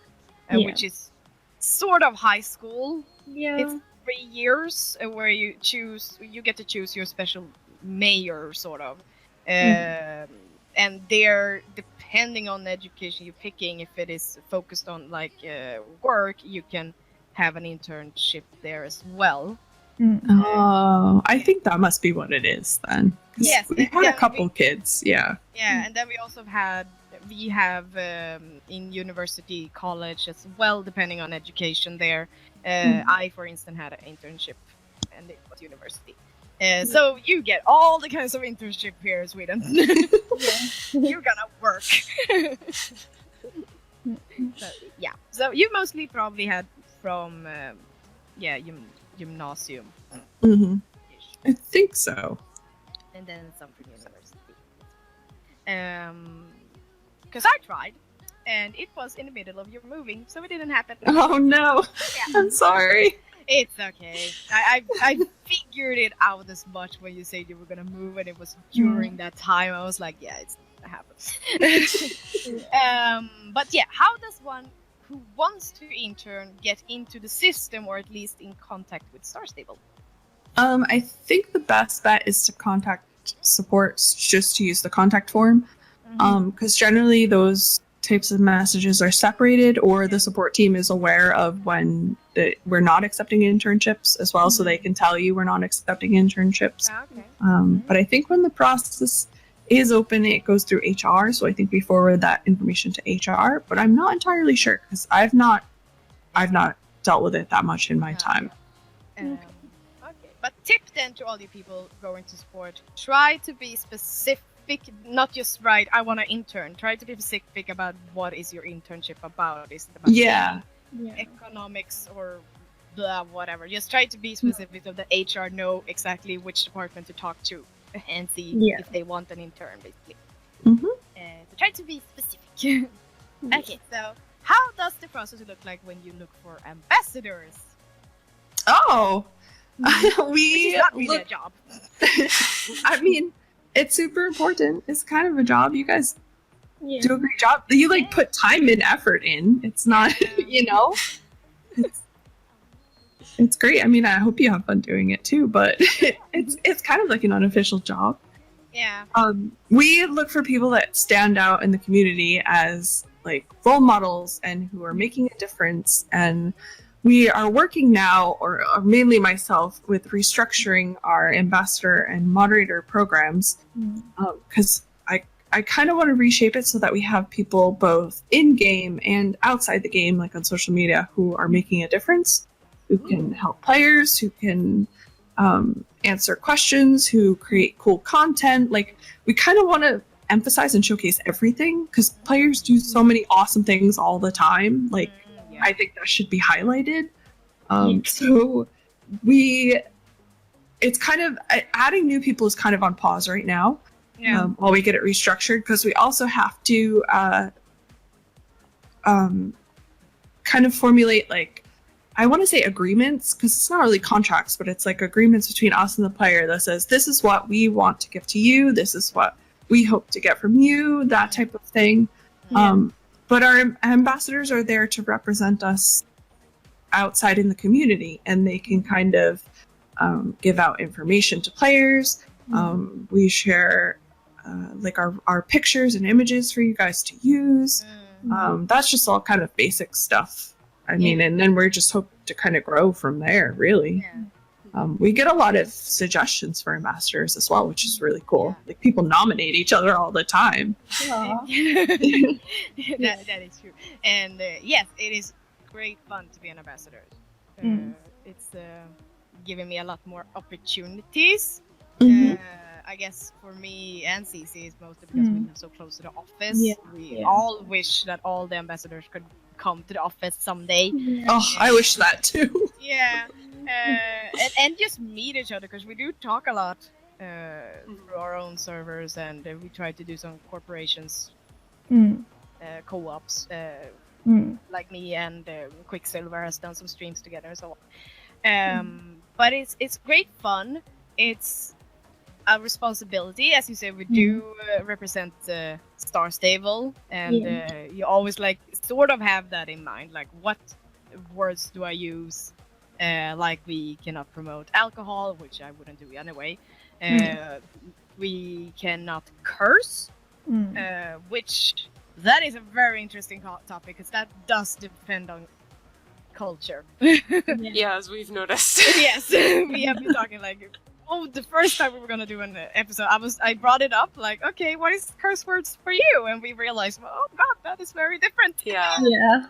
which is sort of high school. It's 3 years where you get to choose your special major, sort of. And they're, depending on the education you're picking, if it is focused on like work, you can have an internship there as well. Oh, I think that must be what it is then. 'Cause Yes, we had a couple kids, yeah. Yeah, and then we also have in university, college as well, depending on education there. I, for instance, had an internship, and it was university. So you get all the kinds of internship here in Sweden. You're gonna work. So you mostly probably had from gymnasium. Mm-hmm. I think so. And then some from university. Because I tried, and it was in the middle of your moving, so it didn't happen. Oh no, Yeah. I'm sorry. It's okay. I figured it out as much when you said you were gonna move, and it was during that time. I was like, yeah, it's gonna happen. But yeah, how does one who wants to intern get into the system, or at least in contact with Star Stable? I think the best bet is to contact support, just to use the contact form. Because generally those types of messages are separated, or the support team is aware of when we're not accepting internships as well, so they can tell you we're not accepting internships. Okay. But I think when the process is open, it goes through HR, so I think we forward that information to HR, but I'm not entirely sure because I've not dealt with it that much in my time. Okay. But tip then to all you people going to sport, try to be specific, not just write, I want to intern. Try to be specific about what is your internship about. Is it about economics or blah, whatever. Just try to be specific so the HR know exactly which department to talk to and see if they want an intern, basically. So try to be specific. Okay, so how does the process look like when you look for ambassadors? Oh, It's not really a job. I mean, it's super important. It's kind of a job. You guys do a great job. You put time and effort in. It's not, it's great. I mean, I hope you have fun doing it too, but it's kind of like an unofficial job. Yeah. We look for people that stand out in the community as like role models and who are making a difference. And we are working now, or mainly myself, with restructuring our ambassador and moderator programs, because I kind of want to reshape it so that we have people both in game and outside the game, like on social media, who are making a difference, who can help players, who can answer questions, who create cool content. Like, we kind of want to emphasize and showcase everything, because players do so many awesome things all the time. Like, I think that should be highlighted. So it's kind of, adding new people is kind of on pause right now, while we get it restructured, because we also have to kind of formulate, like, I want to say agreements, because it's not really contracts, but it's like agreements between us and the player that says, this is what we want to give to you, this is what we hope to get from you, that type of thing. But our ambassadors are there to represent us outside in the community, and they can kind of give out information to players. We share like our pictures and images for you guys to use. That's just all kind of basic stuff. I mean, and then we're just hope to kind of grow from there, really. We get a lot of suggestions for ambassadors as well, which is really cool. Like, people nominate each other all the time. that is true. And yes, it is great fun to be an ambassador. It's giving me a lot more opportunities. I guess for me and Cece, it's mostly because we live so close to the office. We all wish that all the ambassadors could come to the office someday. Oh, I wish that too. And just meet each other, because we do talk a lot through our own servers, and we try to do some corporations, co-ops, like me and Quicksilver has done some streams together and so on. But it's great fun. It's a responsibility, as you said. We do represent Star Stable, and you always like sort of have that in mind, like, what words do I use? Like, we cannot promote alcohol, which I wouldn't do anyway. We cannot curse, which that is a very interesting topic, because that does depend on culture. Yeah, as we've noticed. Yes, we have been talking like, the first time we were gonna do an episode, I brought it up like, okay, what is curse words for you? And we realized, oh god, that is very different. Yeah. Yeah.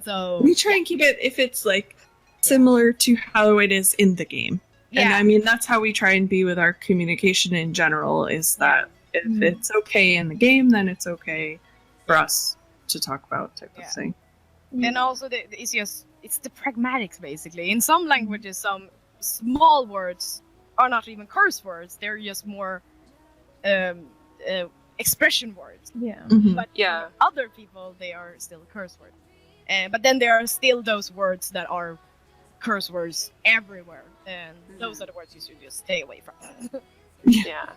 So We try and keep it if it's like similar to how it is in the game. And yeah, I mean, that's how we try and be with our communication in general, is that if it's okay in the game, then it's okay for us to talk about type of thing. and also it's the pragmatics basically. In some languages, some small words are not even curse words; they're just more expression words. Yeah. Mhm. But Yeah. for other people, they are still curse words. But then there are still those words that are curse words everywhere, and those are the words you should just stay away from. Yeah.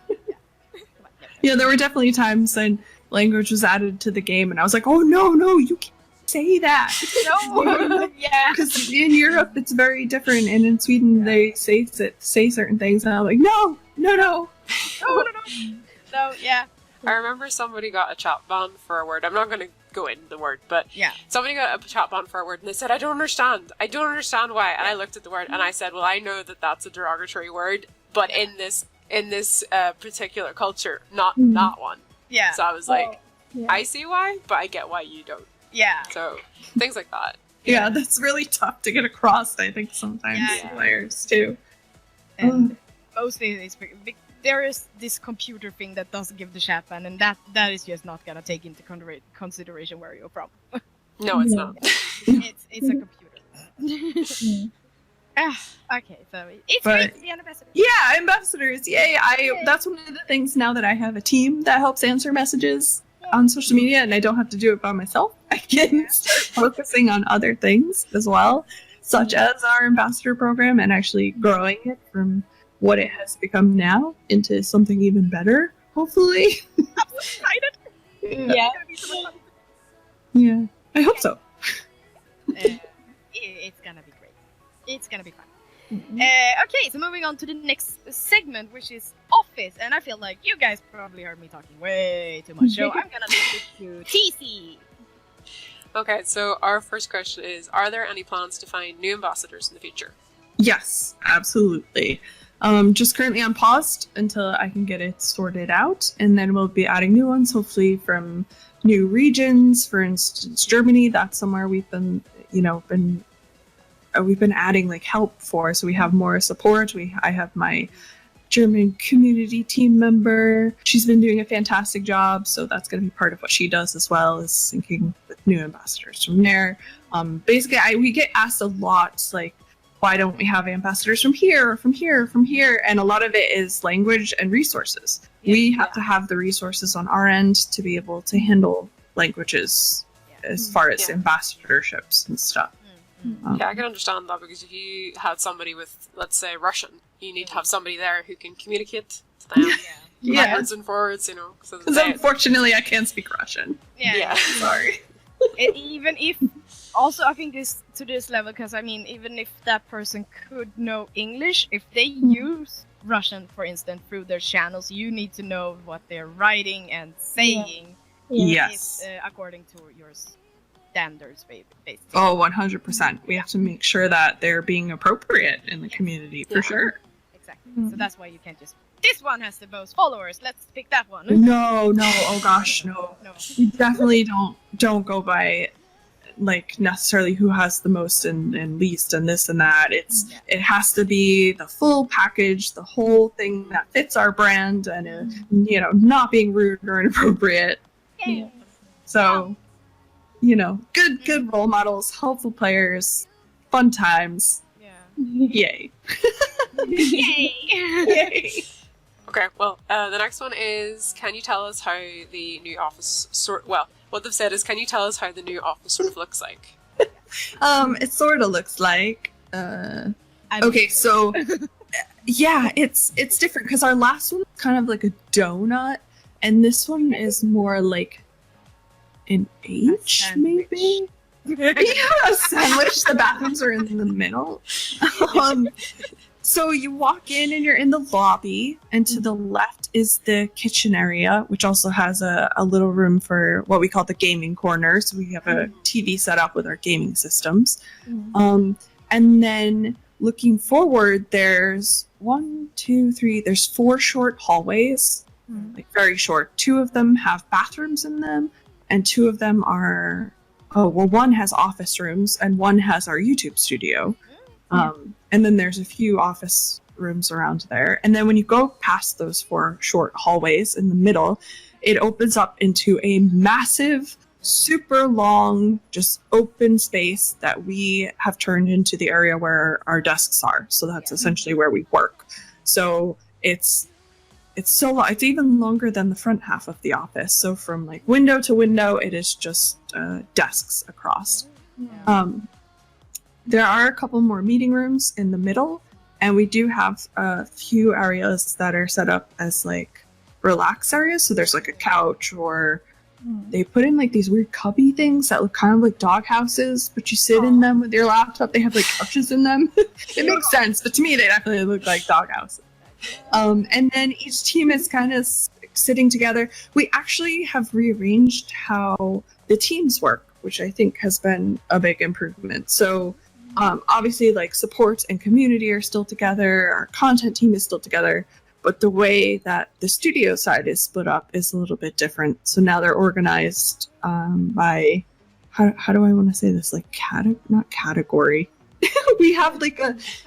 Yeah, there were definitely times when language was added to the game, and I was like, "Oh no, you can't say that." No, yeah, Because in Europe it's very different, and in Sweden they say certain things, and I'm like, no, no, yeah, I remember somebody got a chat ban for a word. I'm not going to go into the word, but yeah. somebody got a chat ban for a word, and they said, I don't understand why. And I looked at the word, and I said, well, I know that that's a derogatory word, but in this particular culture, not that one. Yeah. So I was like, Yeah. I see why, but I get why you don't. Yeah. So things like that. Yeah, that's really tough to get across, I think, sometimes Yeah. to players too. And mostly it's there is this computer thing that doesn't give the chat ban, and that is just not gonna take into consideration where you're from. No, it's No. not. It's a computer. Okay, so it's But- great to be an ambassador. Yeah, ambassadors, yay! That's one of the things now that I have a team that helps answer messages on social media, and I don't have to do it by myself. I can start focusing on other things as well, such as our ambassador program, and actually growing it from what it has become now into something even better, hopefully. I'm so excited. Yeah. It's gonna be so much fun. Yeah, I hope so. It's gonna be great. It's gonna be fun. Okay, so moving on to the next segment, which is Office, and I feel like you guys probably heard me talking way too much, so I'm gonna leave it to TC. Okay, so our first question is, are there any plans to find new ambassadors in the future? Yes, absolutely. Just currently on paused until I can get it sorted out, and then we'll be adding new ones, hopefully from new regions. For instance, Germany, that's somewhere we've been adding like help for, so we have more support. I have my German community team member. She's been doing a fantastic job, so that's going to be part of what she does as well, is syncing with new ambassadors from there. Basically, we get asked a lot, like, why don't we have ambassadors from here, from here, from here? And a lot of it is language and resources. We have to have the resources on our end to be able to handle languages as far as ambassadorships and stuff. Yeah, I can understand that, because if you had somebody with, let's say, Russian, you need to have somebody there who can communicate to them Yeah. backwards and forwards, so that Because they- unfortunately, I can't speak Russian. Yeah. Sorry. Even if, also I think this to this level, because I mean, even if that person could know English, if they use Russian, for instance, through their channels, you need to know what they're writing and saying. Yes. According to your standards, basically. Oh, 100%. We have to make sure that they're being appropriate in the community, for sure. Exactly. So that's why you can't just, this one has the most followers, let's pick that one. No, oh gosh, no. No. We definitely don't go by like necessarily who has the most and least and this and that. It has to be the full package, the whole thing that fits our brand, and not being rude or inappropriate. Yeah. So, good role models, helpful players, fun times. Yeah. Yay. Yay! Yay. Okay, well, the next one is, can you tell us how the new office what they've said is, can you tell us how the new office sort of looks like? It sort of looks like okay, so yeah, it's different because our last one was kind of like a donut, and this one is more like an H, maybe. Yeah, a sandwich. The bathrooms are in the middle. So you walk in and you're in the lobby, and to the left is the kitchen area, which also has a little room for what we call the gaming corner. So we have a TV set up with our gaming systems. And then looking forward, there's there's 4 short hallways, like very short. 2 of them have bathrooms in them, and 2 of them are, one has office rooms, and 1 has our YouTube studio. And then there's a few office rooms around there. And then when you go past those 4 short hallways in the middle, it opens up into a massive, super long, just open space that we have turned into the area where our desks are. So that's essentially where we work. So it's so long. It's even longer than the front half of the office. So from like window to window, it is just desks across. There are a couple more meeting rooms in the middle, and we do have a few areas that are set up as like relax areas. So there's like a couch, or they put in like these weird cubby things that look kind of like dog houses, but you sit in them with your laptop. They have like couches in them. It makes sense, but to me they definitely look like dog houses. And then each team is kind of sitting together. We actually have rearranged how the teams work, which I think has been a big improvement. So obviously, like, support and community are still together, our content team is still together, but the way that the studio side is split up is a little bit different. So now they're organized by, how do I want to say this, like, not category. We have like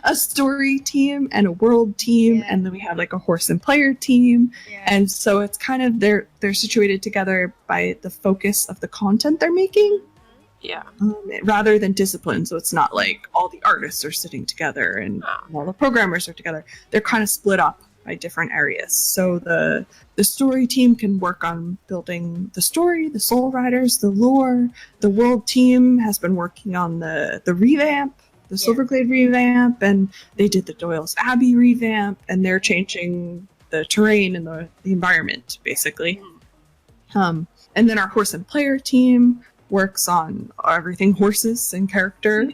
a story team and a world team, and then we have like a horse and player team, and so it's kind of they're situated together by the focus of the content they're making. Rather than discipline. So it's not like all the artists are sitting together and all the programmers are together. They're kind of split up by different areas. So the story team can work on building the story, the soul riders, the lore. The world team has been working on the revamp, the Silverglade revamp, and they did the Doyle's Abbey revamp, and they're changing the terrain and the environment, basically. And then our horse and player team works on everything horses and character.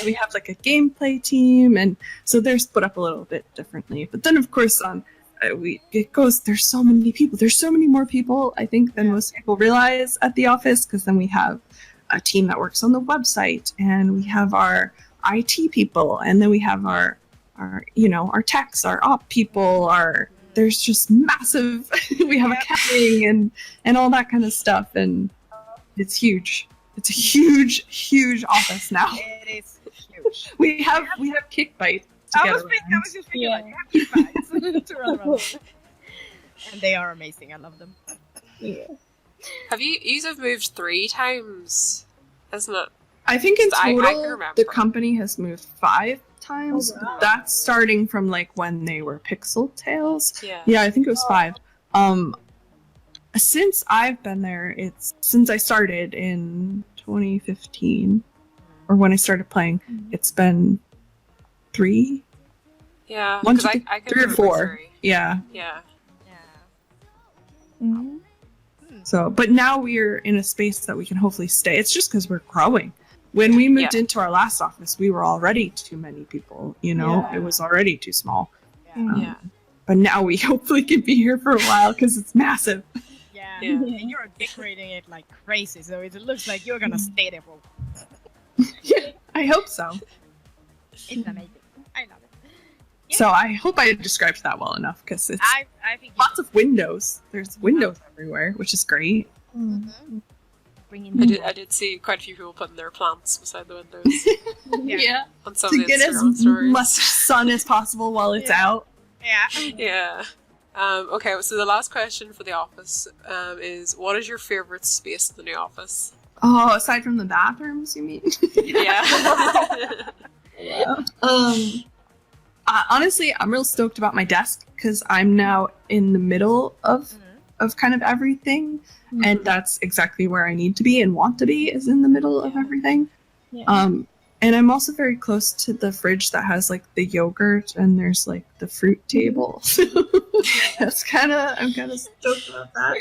We have like a gameplay team, and so they're split up a little bit differently. But then, of course, there's so many people. There's so many more people, I think, than most people realize at the office, because then we have a team that works on the website, and we have our IT people, and then we have our techs, our op people, there's just massive, we have accounting and all that kind of stuff, and it's huge. It's a huge office now. It is huge. We have kick bites. I was just thinking like, you have kick bites to run around. And they are amazing. I love them. Have you have moved 3 times, isn't it? I think in total, I can remember. The company has moved 5 times. Oh, wow. That's starting from like when they were Pixel Tales. Yeah, I think it was 5. Since I've been there, since I started in 2015, or when I started playing, it's been 3. Yeah, 1, 2, 3 or 4. 3. Yeah. So, but now we're in a space that we can hopefully stay. It's just because we're growing. When we moved into our last office, we were already too many people. It was already too small. But now we hopefully can be here for a while because it's massive. And you're decorating it like crazy, so it looks like you're gonna stay there for a while. I hope so. It's amazing. I love it. So I hope I described that well enough, because it's I think lots of windows. There's windows everywhere, which is great. I did see quite a few people putting their plants beside the windows. On some to of the get Instagram as stories. much sun as possible while it's out. Okay, so the last question for the office is, what is your favorite space in the new office? Oh, aside from the bathrooms, you mean? Honestly, I'm real stoked about my desk, because I'm now in the middle of kind of everything, and that's exactly where I need to be and want to be, is in the middle of everything. And I'm also very close to the fridge that has like the yogurt, and there's like the fruit table. I'm kind of stoked about that.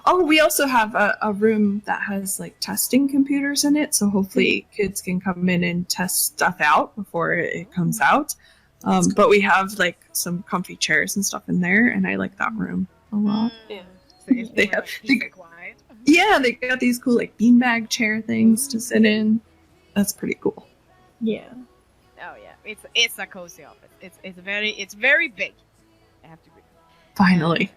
Oh, we also have a room that has like testing computers in it, so hopefully kids can come in and test stuff out before it comes out. But we have like some comfy chairs and stuff in there, and I like that room a lot. Yeah. So it's They more have- like they- peace and quiet. Yeah, they got these cool like beanbag chair things to sit in. That's pretty cool. Yeah. Oh yeah, it's a cozy office. It's very big. I have to agree. Finally.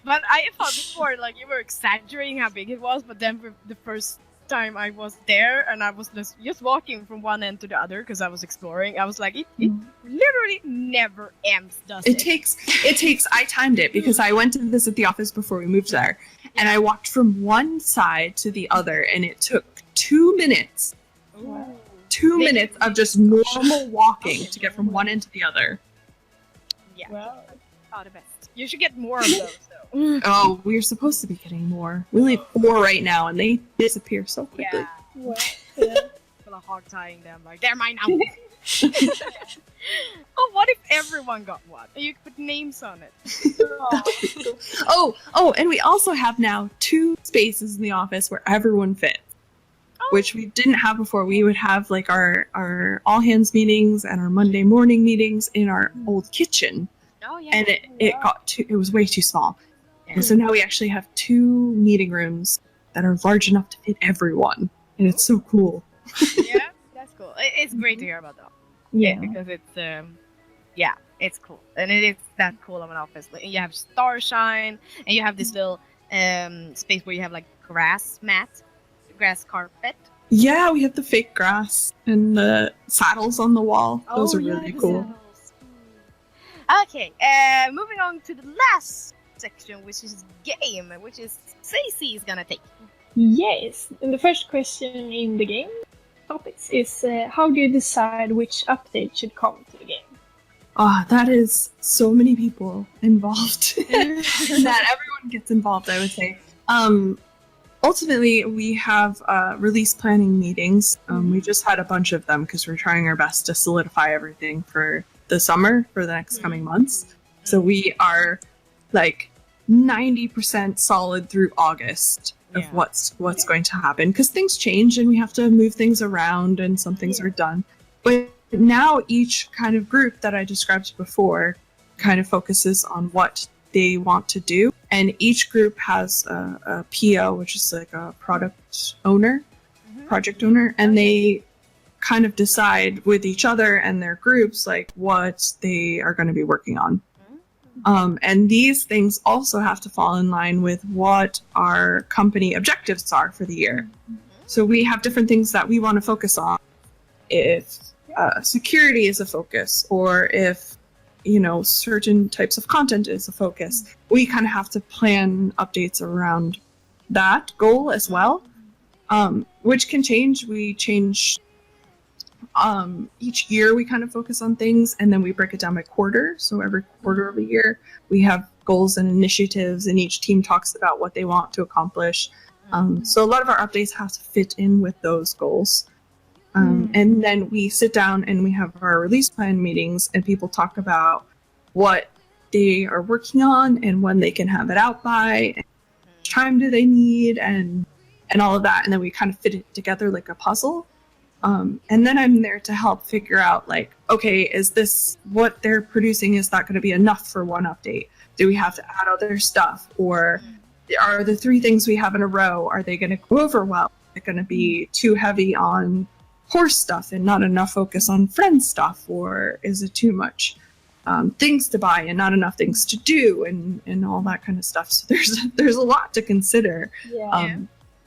But I thought before, like, you were exaggerating how big it was, but then for the first time I was there and I was just walking from one end to the other because I was exploring, I was like, it literally never ends, does it? It takes, I timed it because I went to visit the office before we moved there, and I walked from one side to the other, and it took 2 minutes. Ooh. 2 minutes of just normal walking to get from one end to the other. Yeah. Well, Oh, the best. You should get more of those, though. Oh, we're supposed to be getting more. We only have 4 right now, and they disappear so quickly. Yeah. well, yeah. Full of hog tying them, like, they're mine now. Oh, what if everyone got one? And you could put names on it. Oh, and we also have now 2 spaces in the office where everyone fits, which we didn't have before. We would have like our all hands meetings and our Monday morning meetings in our old kitchen, Oh, yeah. and it was way too small. And so now we actually have 2 meeting rooms that are large enough to fit everyone, and it's so cool. Yeah, that's cool. It's great to hear about that. Yeah. Because it's it's cool, and it is that cool of an office. Like, you have starshine, and you have this little space where you have like grass carpet. Yeah, we have the fake grass and the saddles on the wall. Those are really cool. Saddles. Okay, moving on to the last section, which is game, which is Stacey is gonna take. Yes. And the first question in the game topics is how do you decide which update should come to the game? That is so many people involved. That everyone gets involved, I would say. Ultimately, we have release planning meetings. We just had a bunch of them because we're trying our best to solidify everything for the summer, for the next coming months. So we are like 90% solid through August of what's going to happen, because things change and we have to move things around and some things are done. But now each kind of group that I described before kind of focuses on what they want to do, and each group has a PO, which is like a project owner, and they kind of decide with each other and their groups like what they are going to be working on. And these things also have to fall in line with what our company objectives are for the year. So we have different things that we want to focus on. If security is a focus, or if certain types of content is a focus, we kind of have to plan updates around that goal as well, which can change. We change each year. We kind of focus on things, and then we break it down by quarter. So every quarter of a year, we have goals and initiatives, and each team talks about what they want to accomplish. So a lot of our updates have to fit in with those goals. And then we sit down and we have our release plan meetings, and people talk about what they are working on and when they can have it out by, and how much time do they need, and all of that. And then we kind of fit it together like a puzzle. And then I'm there to help figure out, like, okay, is this what they're producing? Is that going to be enough for one update? Do we have to add other stuff? Or are the 3 things we have in a row, are they going to go over well? Is it going to be too heavy on horse stuff and not enough focus on friend stuff? Or is it too much things to buy and not enough things to do, and all that kind of stuff? So there's a lot to consider.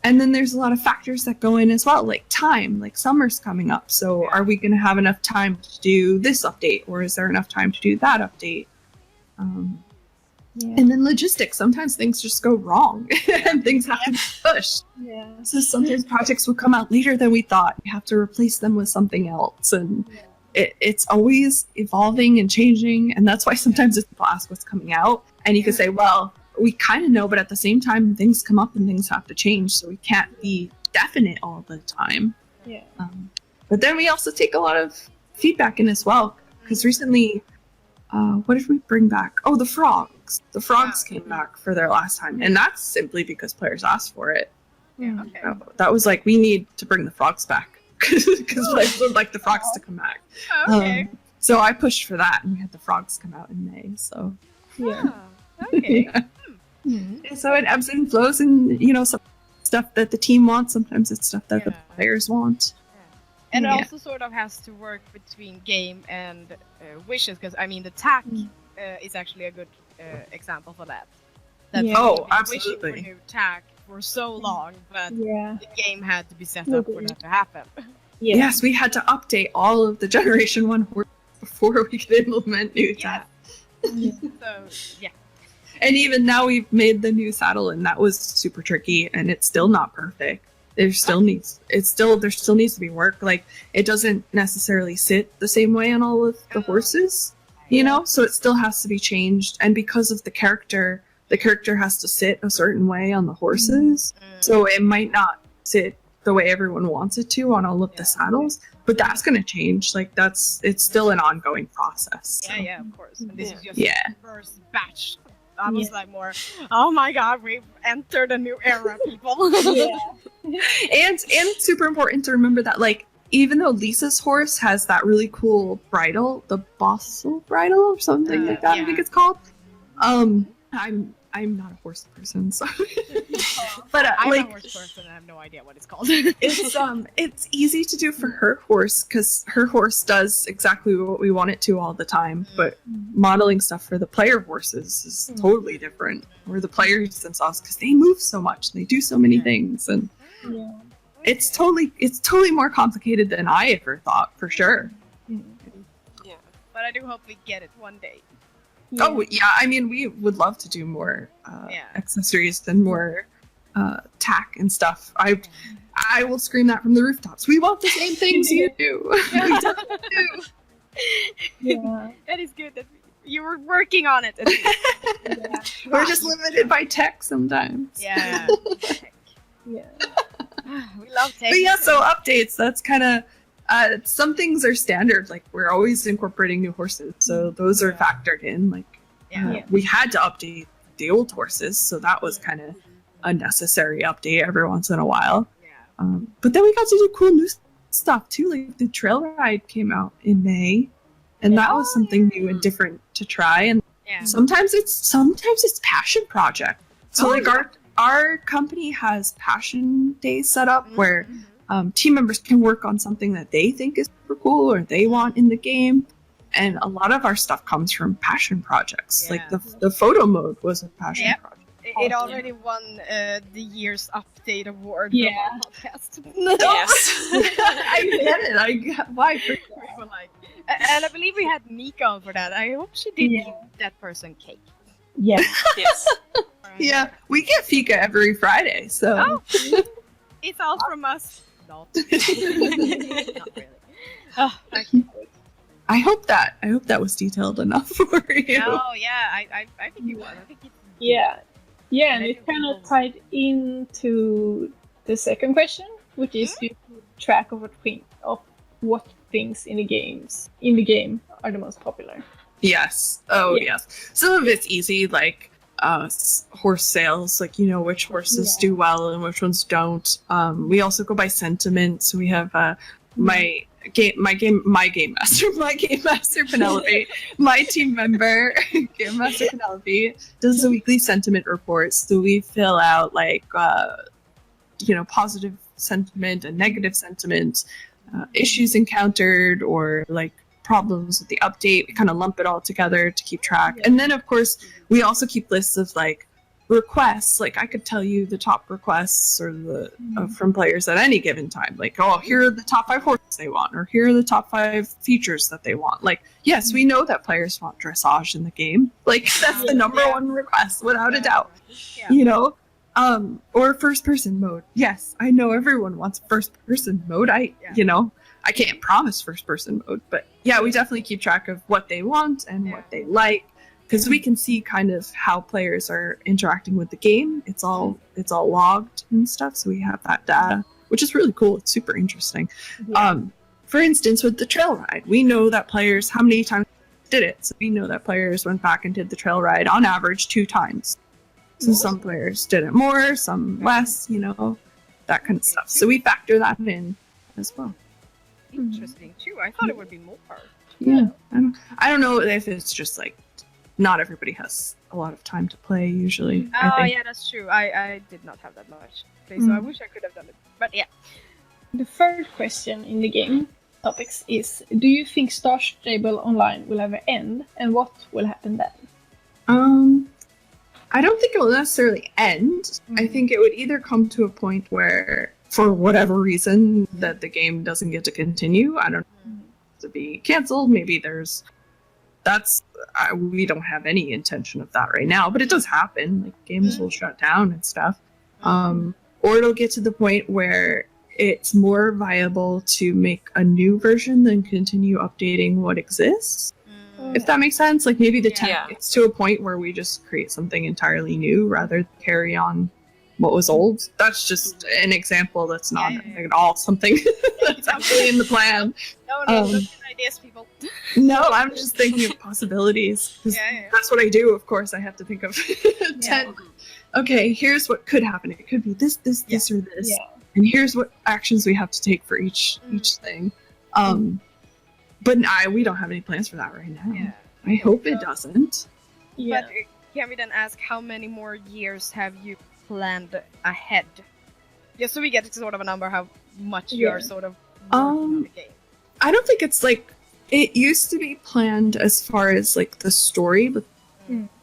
And then there's a lot of factors that go in as well, like time, like summer's coming up. So are we going to have enough time to do this update, or is there enough time to do that update? And then logistics. Sometimes things just go wrong and things have to be pushed. So sometimes projects will come out later than we thought. We have to replace them with something else. And it's always evolving and changing. And that's why sometimes people ask what's coming out. And you can say, well, we kind of know, but at the same time, things come up and things have to change. So we can't be definite all the time. But then we also take a lot of feedback in as well. Because recently, what did we bring back? Oh, the frog. frogs. The frogs came back for their last time, and that's simply because players asked for it. Yeah, okay. That was like, we need to bring the frogs back because players would like the frogs to come back. Okay. So I pushed for that, and we had the frogs come out in May. So Ah, okay. And so it ebbs and flows, and some stuff that the team wants. Sometimes it's stuff that the players want. And it also sort of has to work between game and wishes, because I mean the TAC is actually a good example for that. Oh, wishing absolutely. for new TAC for so long, but Yeah. the game had to be set up for that to happen. Yeah. Yes, we had to update all of the Generation 1 horses before we could implement new TAC. So yeah. And even now we've made the new saddle, and that was super tricky, and it's still not perfect. There still needs to be work. Like, it doesn't necessarily sit the same way on all of the horses, so it still has to be changed. And because of the character has to sit a certain way on the horses, so it might not sit the way everyone wants it to on all of the saddles. But that's going to change. Like, it's still an ongoing process. So. Yeah, of course. And this is just Yeah. the first batch. I was like more, oh my god, we've entered a new era, people. And it's super important to remember that, like, even though Lisa's horse has that really cool bridle, the Bossel bridle or something like that, I think it's called. I'm not a horse person, so but I'm like, a horse person and I have no idea what it's called. it's easy to do for her horse because her horse does exactly what we want it to all the time. But modeling stuff for the player horses is totally different, or the players themselves, because they move so much, they do so many things, and it's totally more complicated than I ever thought, for sure. Yeah. But I do hope we get it one day. Oh yeah, I mean, we would love to do more accessories and more tack and stuff. I will scream that from the rooftops. We want the same things you do. We definitely do. Yeah. That is good that you were working on it. We're just limited by tech sometimes. Yeah. Yeah. We love tech. But yeah, so updates, that's kind of some things are standard, like we're always incorporating new horses, so those are factored in. Like, we had to update the old horses, so that was kind of a necessary update every once in a while. But then we got to do cool new stuff too, like the trail ride came out in May, and that was something new and different to try. And sometimes it's passion project. So our company has passion days set up where team members can work on something that they think is super cool or they want in the game. And a lot of our stuff comes from passion projects. Like the photo mode was a passion project. It already won the year's update award. Yeah. From the podcast. Yes. I get it. Why? And I believe we had Mika on for that. I hope she did give that person cake. Yeah. Yes. Yeah, we get Fika every Friday, so. Oh, it's all from us. Not really. Oh, okay. I hope that was detailed enough for you. Oh yeah, I think it was. I think it's Yeah, and it kind of tied into the second question, which is you keep track of what things in the game are the most popular. Yes. Oh, yes. Some of it's easy, like horse sales, like which horses do well and which ones don't. We also go by sentiment, so we have my game master Penelope, my team member game master Penelope does a weekly sentiment report. So we fill out like positive sentiment and negative sentiment, issues encountered, or like problems with the update. We kind of lump it all together to keep track. And then of course we also keep lists of like requests. Like I could tell you the top requests or the from players at any given time. Like, oh, here are the top 5 horses they want, or here are the top 5 features that they want. Like, yes, we know that players want dressage in the game. Like that's the number one request without a doubt. Or first person mode. Yes, I know everyone wants first person mode. I can't promise first person mode, but yeah, we definitely keep track of what they want and what they like, because we can see kind of how players are interacting with the game. It's all logged and stuff, so we have that data, which is really cool. It's super interesting. For instance, with the trail ride, we know that players, how many times did it. So we know that players went back and did the trail ride on average 2 times. So some players did it more, some less, that kind of stuff. So we factor that in as well. Interesting too. I thought it would be more. Yeah. I don't know if it's just like not everybody has a lot of time to play usually. Oh yeah, that's true. I did not have that much play, so I wish I could have done it. But yeah. The third question in the game topics is: do you think Star Stable Online will ever end, and what will happen then? I don't think it will necessarily end. I think it would either come to a point where, for whatever reason, that the game doesn't get to continue. I don't know, to be canceled. Maybe we don't have any intention of that right now, but it does happen. Like games will shut down and stuff. Or it'll get to the point where it's more viable to make a new version than continue updating what exists. If that makes sense. Like maybe the tech gets to a point where we just create something entirely new rather than carry on what was old. That's just an example. That's not at all something that's actually in the plan. No, those are ideas, people. No, I'm just thinking of possibilities. That's what I do, of course. I have to think of 10. Okay, here's what could happen. It could be this, or this. Yeah. And here's what actions we have to take for each thing. But we don't have any plans for that right now. Yeah. I hope it doesn't. Yeah. But can we then ask how many more years have you planned ahead? Just so we get sort of a number how much you're sort of working on the game. I don't think it's like it used to be planned as far as like the story, but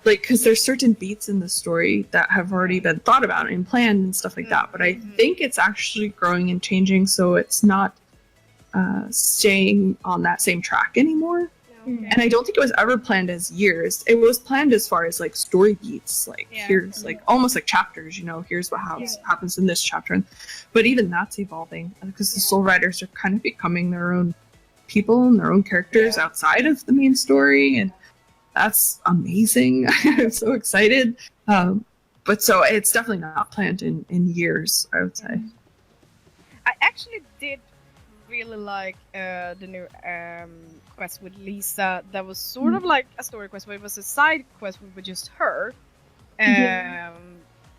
like because there's certain beats in the story that have already been thought about and planned and stuff like that. But I think it's actually growing and changing, so it's not staying on that same track anymore. Okay. And I don't think it was ever planned as years. It was planned as far as like story beats, like here's like almost like chapters, here's what happens in this chapter. But even that's evolving because the soul riders are kind of becoming their own people and their own characters outside of the main story, and that's amazing. I'm so excited. But so it's definitely not planned in years, I would say. I actually did really like the new quest with Lisa. That was sort of like a story quest, but it was a side quest with just her.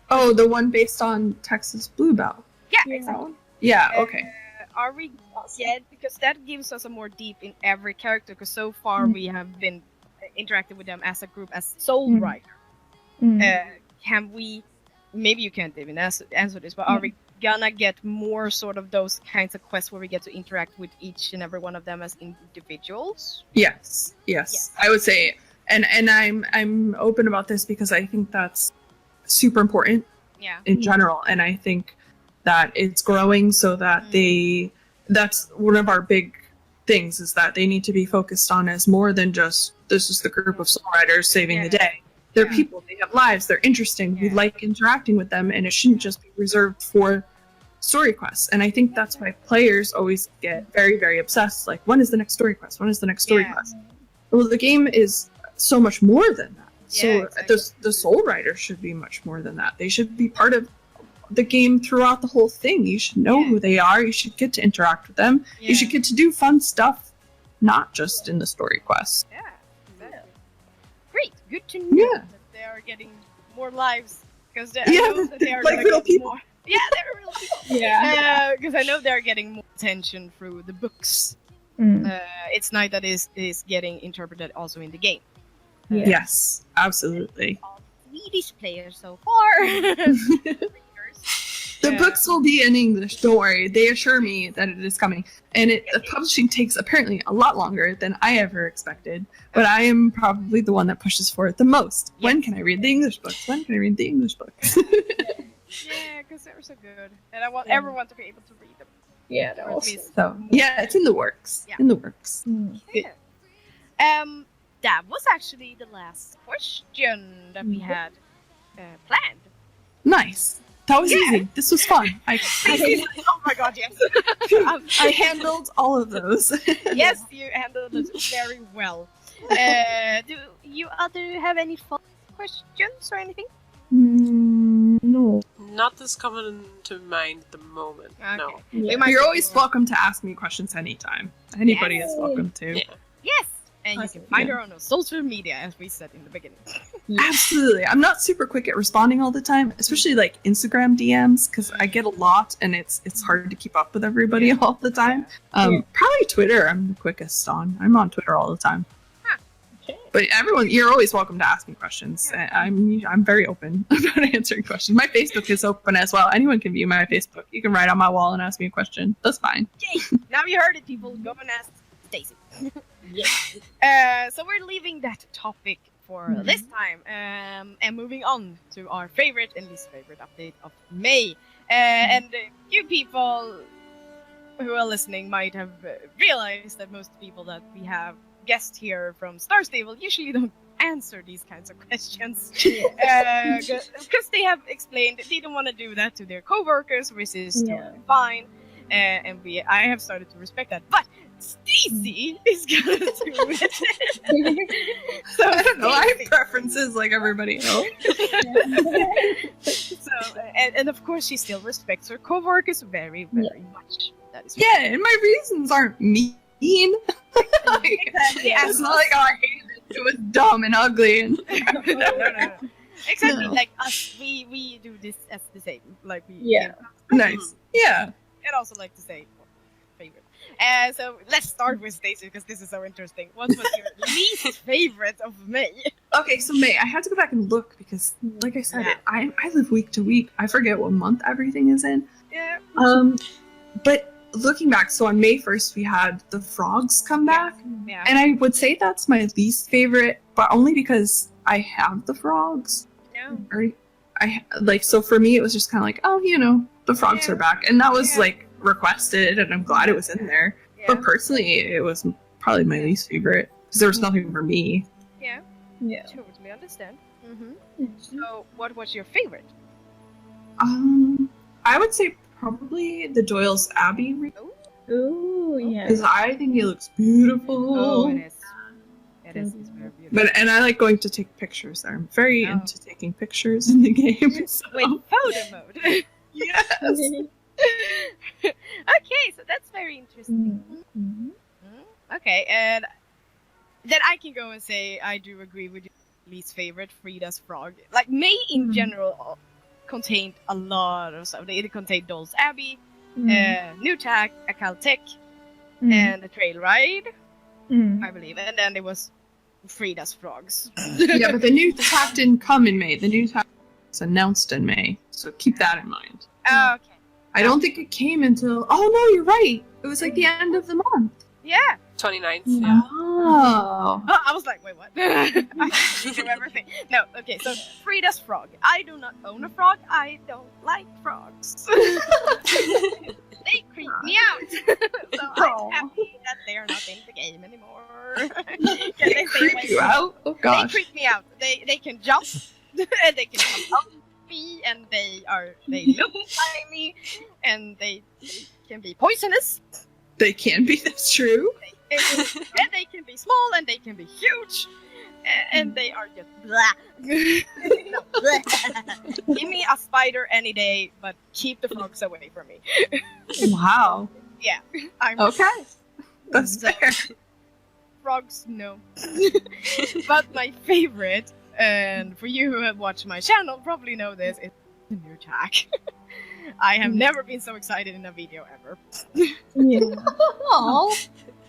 Oh, the one based on Texas Bluebell. Yeah, exactly. Yeah, okay. Are we yet? Because that gives us a more deep in every character, because so far we have been interacting with them as a group, as soul rider. Can we, maybe you can't even answer this, but are we gonna get more sort of those kinds of quests where we get to interact with each and every one of them as individuals? Yes. I would say, and I'm open about this because I think that's super important in general, and I think that it's growing so that that's one of our big things, is that they need to be focused on as more than just this is the group of soul riders saving the day. They're people, they have lives, they're interesting, we like interacting with them, and it shouldn't just be reserved for story quests. And I think that's why players always get very, very obsessed, like, when is the next story quest? When is the next story quest? Well, the game is so much more than that. So the soul riders should be much more than that. They should be part of the game throughout the whole thing. You should know who they are, you should get to interact with them, you should get to do fun stuff, not just in the story quests. Great, good to know that they are getting more lives, because I know that they are like real people. More. Yeah, they're real people. Because I know they're getting more attention through the books. It's nice that it is getting interpreted also in the game. Yes, absolutely. All Swedish players so far. The books will be in English, don't worry. They assure me that it is coming. And the publishing takes apparently a lot longer than I ever expected. But I am probably the one that pushes for it the most. Yes. When can I read the English books? When can I read the English books? Yeah, because they're so good. And I want everyone to be able to read them. Yeah, they're awesome. So, yeah, it's in the works. Yeah. In the works. Yeah. That was actually the last question that we had planned. Nice. That was easy. This was fun. Oh my god, yes. I handled all of those. Yes, you handled it very well. Do you have any fun questions or anything? No. Not this coming to mind at the moment. Okay. No. Yeah. You're always welcome to ask me questions anytime. Anybody is welcome to. Yes. And you can find her on her social media, as we said in the beginning. Absolutely. I'm not super quick at responding all the time, especially like Instagram DMs, because I get a lot and it's hard to keep up with everybody all the time. Probably Twitter I'm the quickest on. I'm on Twitter all the time. Okay. But everyone, you're always welcome to ask me questions. I'm very open about answering questions. My Facebook is open as well. Anyone can view my Facebook. You can write on my wall and ask me a question. That's fine. Yay! Now you heard it, people. Go and ask Stacy. So we're leaving that topic for this time, and moving on to our favorite and least favorite update of May. And you people who are listening might have realized that most people that we have guests here from Star Stable usually don't answer these kinds of questions because they have explained they don't want to do that to their co-workers, which is totally fine. And I have started to respect that, but Stacey is gonna do it. So I don't know. I have preferences like everybody else. So and of course she still respects her co-workers very much. That is and my reasons aren't mean. Exactly. It's not like I hated it. It was dumb and ugly. And no. Exactly, like us, we do this as the same. Like nice. Yeah. And also like to say favorite. So let's start with Stacey because this is so interesting. What was your least favorite of May? Okay, so May, I had to go back and look because, like I said, I live week to week. I forget what month everything is in. Yeah. But looking back, so on May 1st we had the frogs come back, and I would say that's my least favorite, but only because I have the frogs. No. So for me it was just kind of like, oh, the frogs are back, and that was like requested, and I'm glad it was in there. But personally, it was probably my least favorite because there was nothing for me. Yeah. Totally understand. So, what was your favorite? I would say probably the Doyle's Abbey. Ooh, yeah. Because I think it looks beautiful. Oh, it is. It is. It's very beautiful. And I like going to take pictures there. I'm very into taking pictures in the game. So. Wait, photo mode. Yes. Okay, so that's very interesting. Okay, and then I can go and say I do agree with your least favorite, Frida's Frog. Like, May in general contained a lot of stuff. It contained Doll's Abbey, New Tack, a Caltech, and a Trail Ride, I believe. And then there was Frida's Frogs. Yeah, but the new tack didn't come in May. The new tack was announced in May, so keep that in mind. Okay. I don't think it came until... Oh, no, you're right. It was like the end of the month. Yeah. 29th, Oh. I was like, wait, what? I can't remember everything. No, okay, so Frida's Frog. I do not own a frog. I don't like frogs. They creep me out. So I'm happy that they are not in the game anymore. They creep you out? Oh, gosh. They creep me out. They can jump, and they can jump up me, and they look slimy, and they can be poisonous. They can be, that's true. And they can be small, and they can be huge, and they are just blah. No, blah. Give me a spider any day, but keep the frogs away from me. Wow. Yeah, I'm okay. That's fair. Frogs, no. But my favorite, and for you who have watched my channel, probably know this, is the new tack. I have never been so excited in a video ever.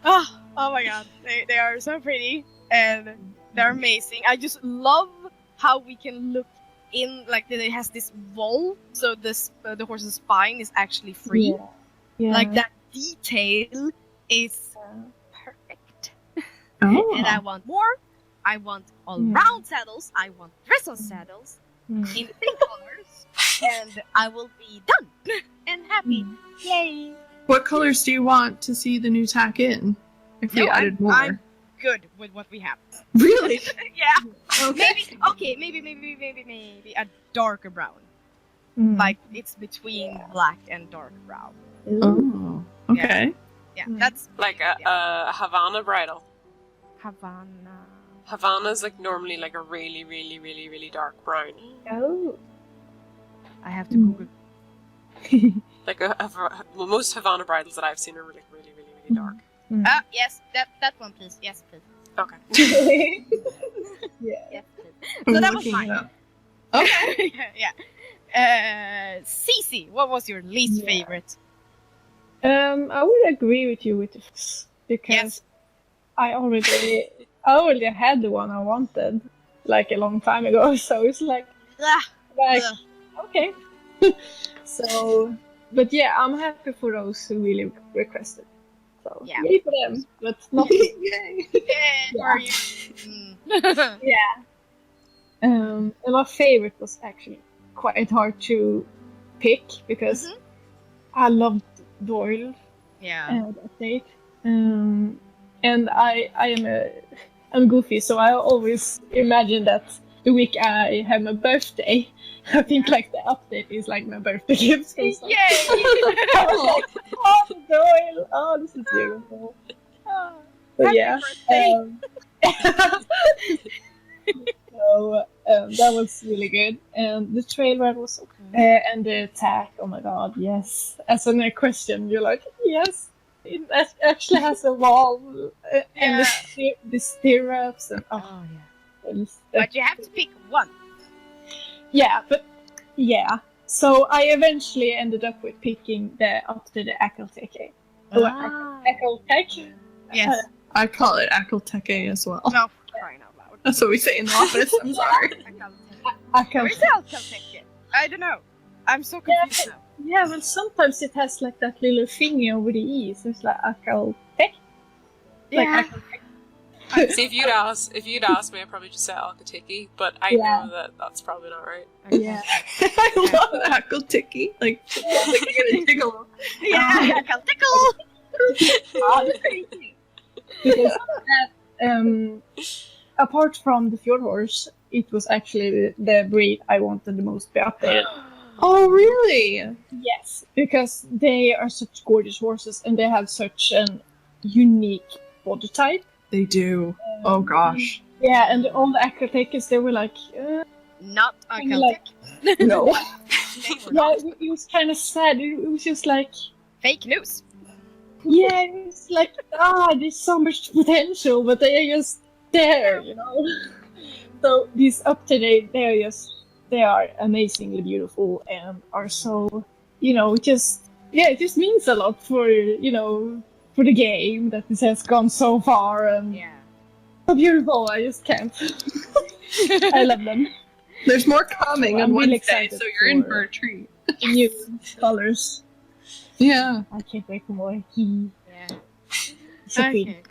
Oh my god, they are so pretty and they're amazing. I just love how we can look in, like it has this wall, so this the horse's spine is actually free. Like that detail is perfect. Oh. And I want more. I want all round saddles. I want bristle saddles in pink colors, and I will be done and happy. Yay! What colors do you want to see the new tack in? If we added more. I'm good with what we have. Really? Yeah. Okay. Maybe a darker brown. Like it's between black and dark brown. Oh. Okay. Yeah, that's like a Havana bridle. Havana. Havana's like normally like a really, really, really, really dark brown. Oh. I have to Google. Like well, most Havana bridles that I've seen are like really, really, really dark. Yes, that one, please. Yes, please. Okay. Yeah. So that I'm was looking mine. it up. Okay. yeah. Cece, what was your least Yeah. favorite? I would agree with you with this because Yes. I already had the one I wanted like a long time ago. So it's like Ugh. okay. So, but yeah, I'm happy for those who really requested. So Yeah. yay for them, but not me. Yay. Yeah, are you? Yeah. And my favorite was actually quite hard to pick because I loved Doyle Yeah. that date. And I'm goofy, so I always imagine that the week I have my birthday, I think like the update is like my birthday gift. Yay! I was like, oh, Doyle, oh, this is beautiful. So Happy yeah. birthday. So that was really good, and the trail ride was okay, and the attack. Oh my god, yes! As a question, you're like, yes, it actually has a wall and the stirrups and Oh yeah. it's- But you have to pick one. yeah, but yeah. So I eventually ended up with picking the Dragoncake. Dragoncake. Yes. I call it Akelteke as well. No, crying out loud. That's what we say in the office. I'm sorry. Dragoncake. I don't know. I'm so confused now. Yeah, well, sometimes it has like that little thingy over the E, so it's like Dragoncake. Yeah. See, if you'd asked me, I'd probably just say Alcatiki, but I know that that's probably not right. Yeah. I love Akelteke. Like you're gonna tickle. Yeah, I'll tickle. Because apart from the fjord horse, it was actually the breed I wanted the most to be updated. Oh, really? Yes, because they are such gorgeous horses and they have such an unique body type. They do. Oh gosh. Yeah, and all the Acrotakers, they were like, Not a kinda like, Celtic. no. Yeah, it was kind of sad. It was just like, Fake news. yeah, it's like, there's so much potential, but they are just there, you know? So these up to date, they are amazingly beautiful and are so, it just means a lot for the game that this has gone so far and so beautiful. I just can't. I love them. There's more coming I'm on really Wednesday, excited so you're in for- for a treat. New colors. Yeah. I can't wait for more. Yeah. So pretty. Okay.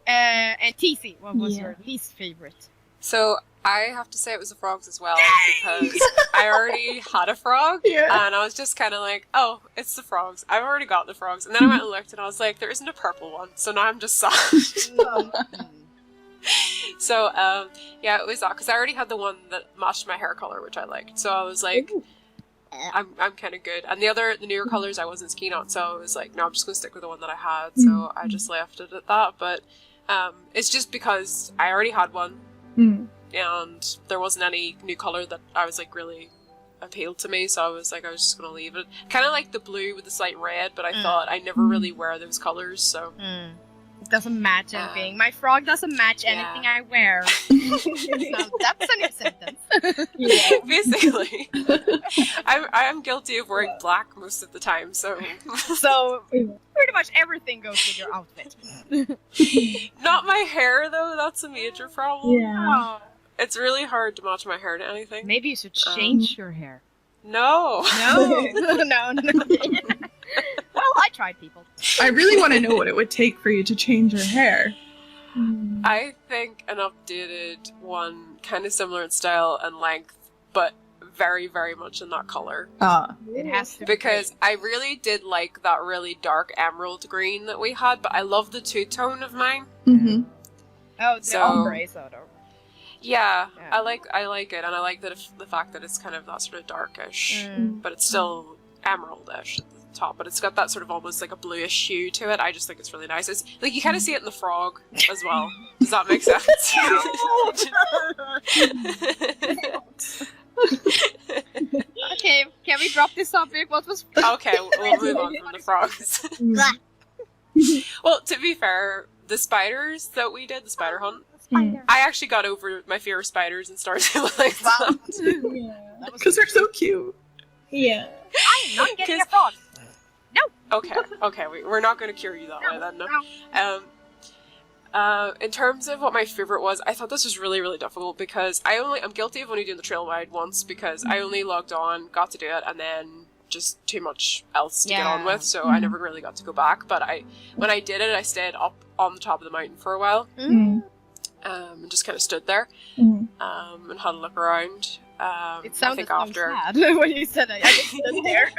And TC, what was Yeah. your least favorite? So I have to say it was the frogs as well, because I already had a frog, Yeah. and I was just kind of like, oh, it's the frogs. I've already got the frogs. And then I went and looked, and I was like, there isn't a purple one, so now I'm just sad. So, yeah, it was that, because I already had the one that matched my hair color, which I liked. So I was like, I'm kind of good. And the newer colors I wasn't as keen on, so I was like, no, I'm just going to stick with the one that I had. So I just left it at that. But it's just because I already had one, and there wasn't any new color that I was like really appealed to me, so I was just going to leave it. Kind of like the blue with the slight red, but I thought I never really wear those colors, so... It doesn't match anything. My frog doesn't match anything I wear. So that's a new sentence. Basically. I am guilty of wearing black most of the time, so... So pretty much everything goes with your outfit. Not my hair, though. That's a major problem. Yeah. Oh, It's really hard to match my hair to anything. maybe you should change your hair. No. No. Well, I tried, people. I really want to know what it would take for you to change your hair. I think an updated one, kind of similar in style and length, but very, very much in that color. It has to be Because I really did like that really dark emerald green that we had, but I love the two-tone of mine. Mm-hmm. Oh, the So- ombre photo. Yeah, Yeah. I like it, and I like that the fact that it's kind of that sort of darkish, Mm. but it's still emeraldish at the top, but it's got that sort of almost like a bluish hue to it. I just think it's really nice. It's like you kind of see it in the frog as well. Does that make sense? Okay, can we drop this topic? What was... Okay, we'll move on from the frogs. Well, to be fair, the spiders that we did, the spider hunt, Spider. I actually got over my fear of spiders and started to like them. Yeah. Because they're so cute. Yeah. I'm not getting a frog. Okay, we're not going to cure you that way then. No. In terms of what my favorite was, I thought this was really, really difficult because I'm guilty of only doing the trail ride once because I only logged on, got to do it, and then just too much else to get on with, so I never really got to go back. But when I did it, I stayed up on the top of the mountain for a while, and just kind of stood there, and had a look around. It sounded I think after... so sad when you said it. I just stood there.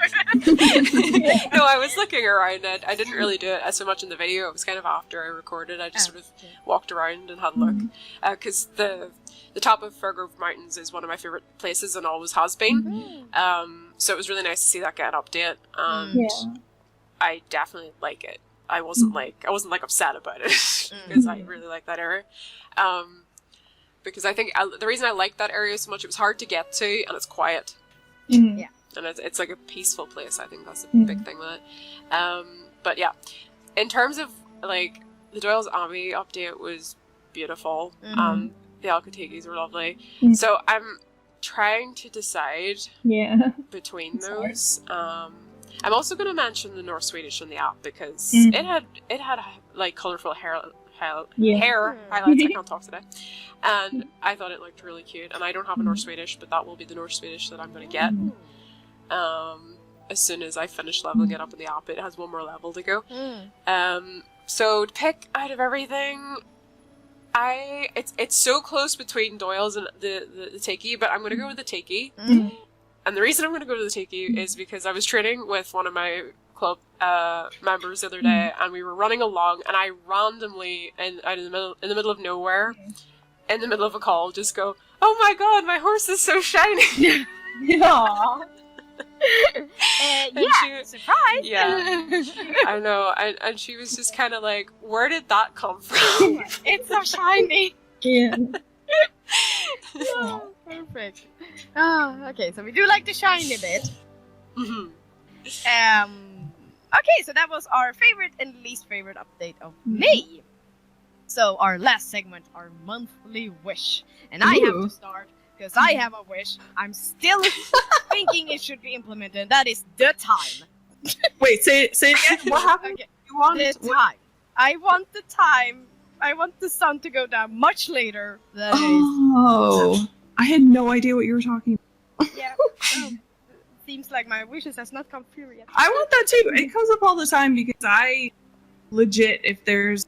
No, I was looking around. I didn't really do it so much in the video. It was kind of after I recorded. I just sort of walked around and had a look. Because the top of Fairgrove Mountains is one of my favourite places and always has been. So it was really nice to see that get an update. And I definitely like it. I wasn't like upset about it because I really like that area. Because I think the reason I like that area so much, it was hard to get to and it's quiet. Yeah. And it's like a peaceful place. I think that's a big thing with it. But yeah, in terms of like the Doyle's Abbey update was beautiful. The Alcategues were lovely. So I'm trying to decide between those. I'm also going to mention the North Swedish in the app because it had like colourful hair highlights. I can't talk today. And I thought it looked really cute. And I don't have a North Swedish, but that will be the North Swedish that I'm going to get. As soon as I finish leveling it up in the app, it has one more level to go. So to pick out of everything, it's so close between Doyle's and the Tiki, but I'm going to go with the Tiki. And the reason I'm going to go to the Tiki is because I was training with one of my club members the other day, and we were running along, and I randomly, in the middle of nowhere, in the middle of a call, just go, "Oh my god, my horse is so shiny!" Yeah. Surprise! Yeah, I know, and she was just kind of like, "Where did that come from?" It's so shiny. Yeah. Oh, perfect. Okay, so we do like the shiny bit. Okay, so that was our favorite and least favorite update of May. So our last segment, our monthly wish. And I have to start, because I have a wish. I'm still thinking it should be implemented. That is the time. Wait, say it again. What happened? Okay. You want The time. I want the time. I want the sun to go down much later than Oh, I had no idea what you were talking about. Yeah. Seems like my wishes has not come through yet. I want that too. It comes up all the time because I legit, if there's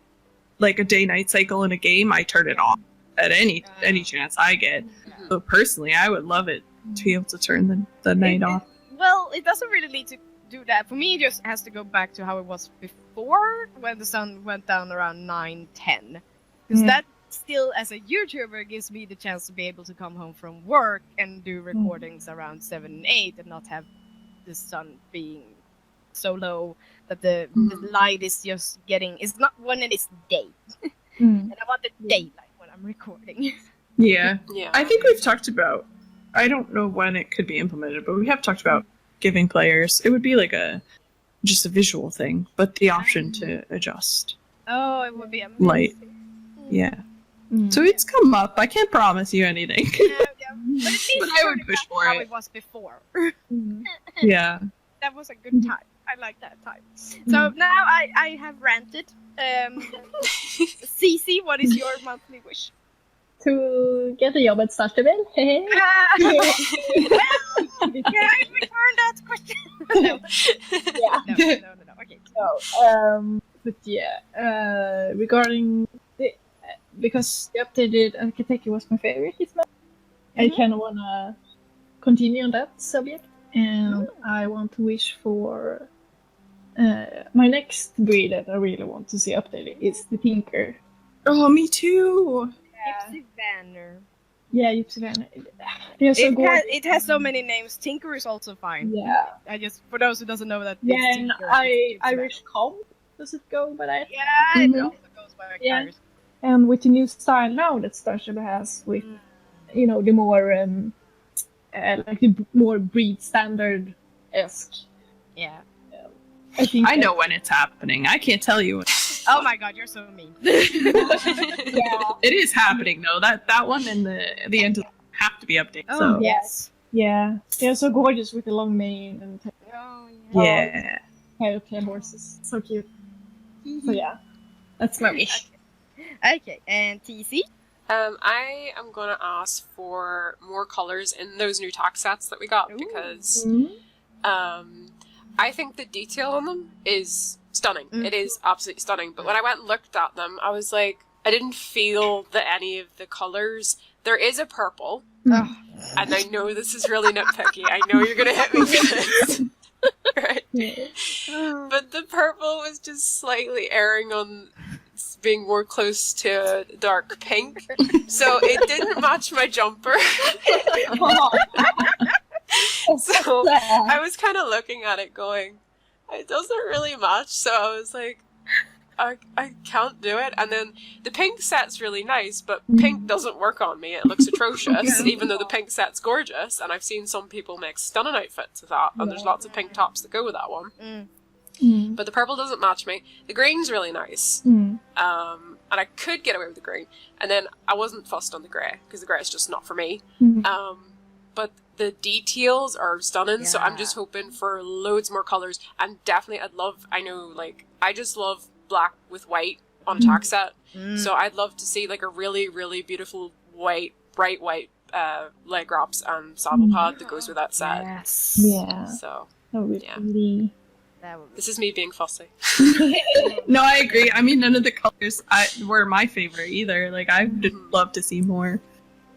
like a day-night cycle in a game, I turn it off at any chance I get. So personally, I would love it to be able to turn the night off. Well, it doesn't really need to do that. For me, it just has to go back to how it was before, when the sun went down around 9-10. Because that still, as a YouTuber, gives me the chance to be able to come home from work and do recordings around 7-8 and not have the sun being so low that the light is just getting... It's not when it is day. And I want the daylight when I'm recording. Yeah. Yeah. I think we've talked about, I don't know when it could be implemented, but we have talked about giving players, it would be like just a visual thing, but the option to adjust Oh, it would be amazing. light. Yeah. So it's come up. I can't promise you anything. Yeah. But at least But I would push for how it. it was before. Yeah. That was a good time. I like that time. So now I have ranted. Cece, what is your monthly wish? To get a job at Stachelby. Can I return that question? No. No. Okay. So, but yeah, regarding because the updated Architect was my favorite this month, I kind of want to continue on that subject, and I want to wish for my next breed that I really want to see updated is the Tinker. Oh, me too. Gypsy Banner. Yeah, Gypsy Banner. They're so good. It has so many names. Tinker is also fine. Yeah. I just, for those who doesn't know that. Yeah, it's and Tinker, it's Gypsy Irish Cobb, does it go by that? Banner. Yeah, it also goes by Irish. And with the new style now that Starship has, with the more like the more breed standard-esque. Yeah. I think I know when it's happening. I can't tell you. Oh fun. my god, you're so mean. Yeah. It is happening though. That one and the end have to be updated. Oh, so yes. Yeah. They're so gorgeous with the long mane and Oh, yeah. hair horses. So cute. So yeah. That's my wish. Okay, and TC? I am gonna ask for more colors in those new tax sets that we got Ooh. because Mm-hmm. I think the detail on them is stunning. Mm. It is absolutely stunning. But when I went and looked at them, I was like, I didn't feel that any of the colors. There is a purple, Oh. and I know this is really nitpicky. I know you're gonna hit me for this, right? Yeah. But the purple was just slightly erring on being more close to dark pink, so it didn't match my jumper. So I was kind of looking at it going, it doesn't really match, so I was like, I can't do it. And then the pink set's really nice, but pink doesn't work on me. It looks atrocious, even though the pink set's gorgeous, and I've seen some people make stunning outfits with that, and there's lots of pink tops that go with that one. Mm. Mm. But the purple doesn't match me. The green's really nice. Mm. And I could get away with the green. And then I wasn't fussed on the grey, because the grey is just not for me. Mm. But the details are stunning, so I'm Yeah. just hoping for loads more colours. And definitely I just love black with white on a tack set. Mm. So I'd love to see like a really, really beautiful white, bright white leg wraps and saddle pad that goes with that set. Yes. Yeah. So That would be Yeah. pretty. That would be this is me being fussy. No, I agree. I mean, none of the colors were my favorite either. Like, I would love to see more.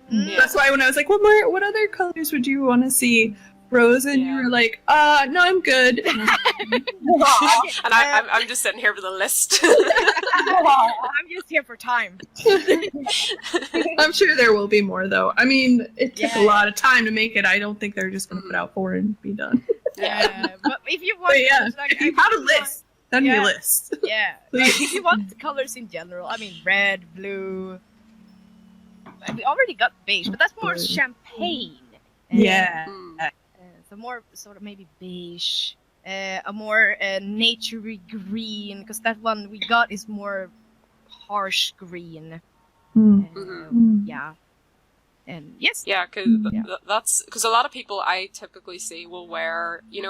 Yeah. That's why when I was like, what other colors would you want to see? Rose, and you Yeah. were like, no, I'm good. And I'm just sitting here with a list. I'm just here for time. I'm sure there will be more, though. I mean, it took Yeah. a lot of time to make it. I don't think they're just going to put out 4 and be done. But if you want, But yeah, like, if you had a list, send me Yeah. a list. Yeah, like, if you want the colors in general, I mean, red, blue. We already got beige, but that's more Blue. champagne. Yeah. Mm. So more sort of maybe beige, a more naturey green, because that one we got is more harsh green. Mm. Mhm. Yeah, and yes, Yeah, because Yeah. that's because a lot of people I typically see will wear, you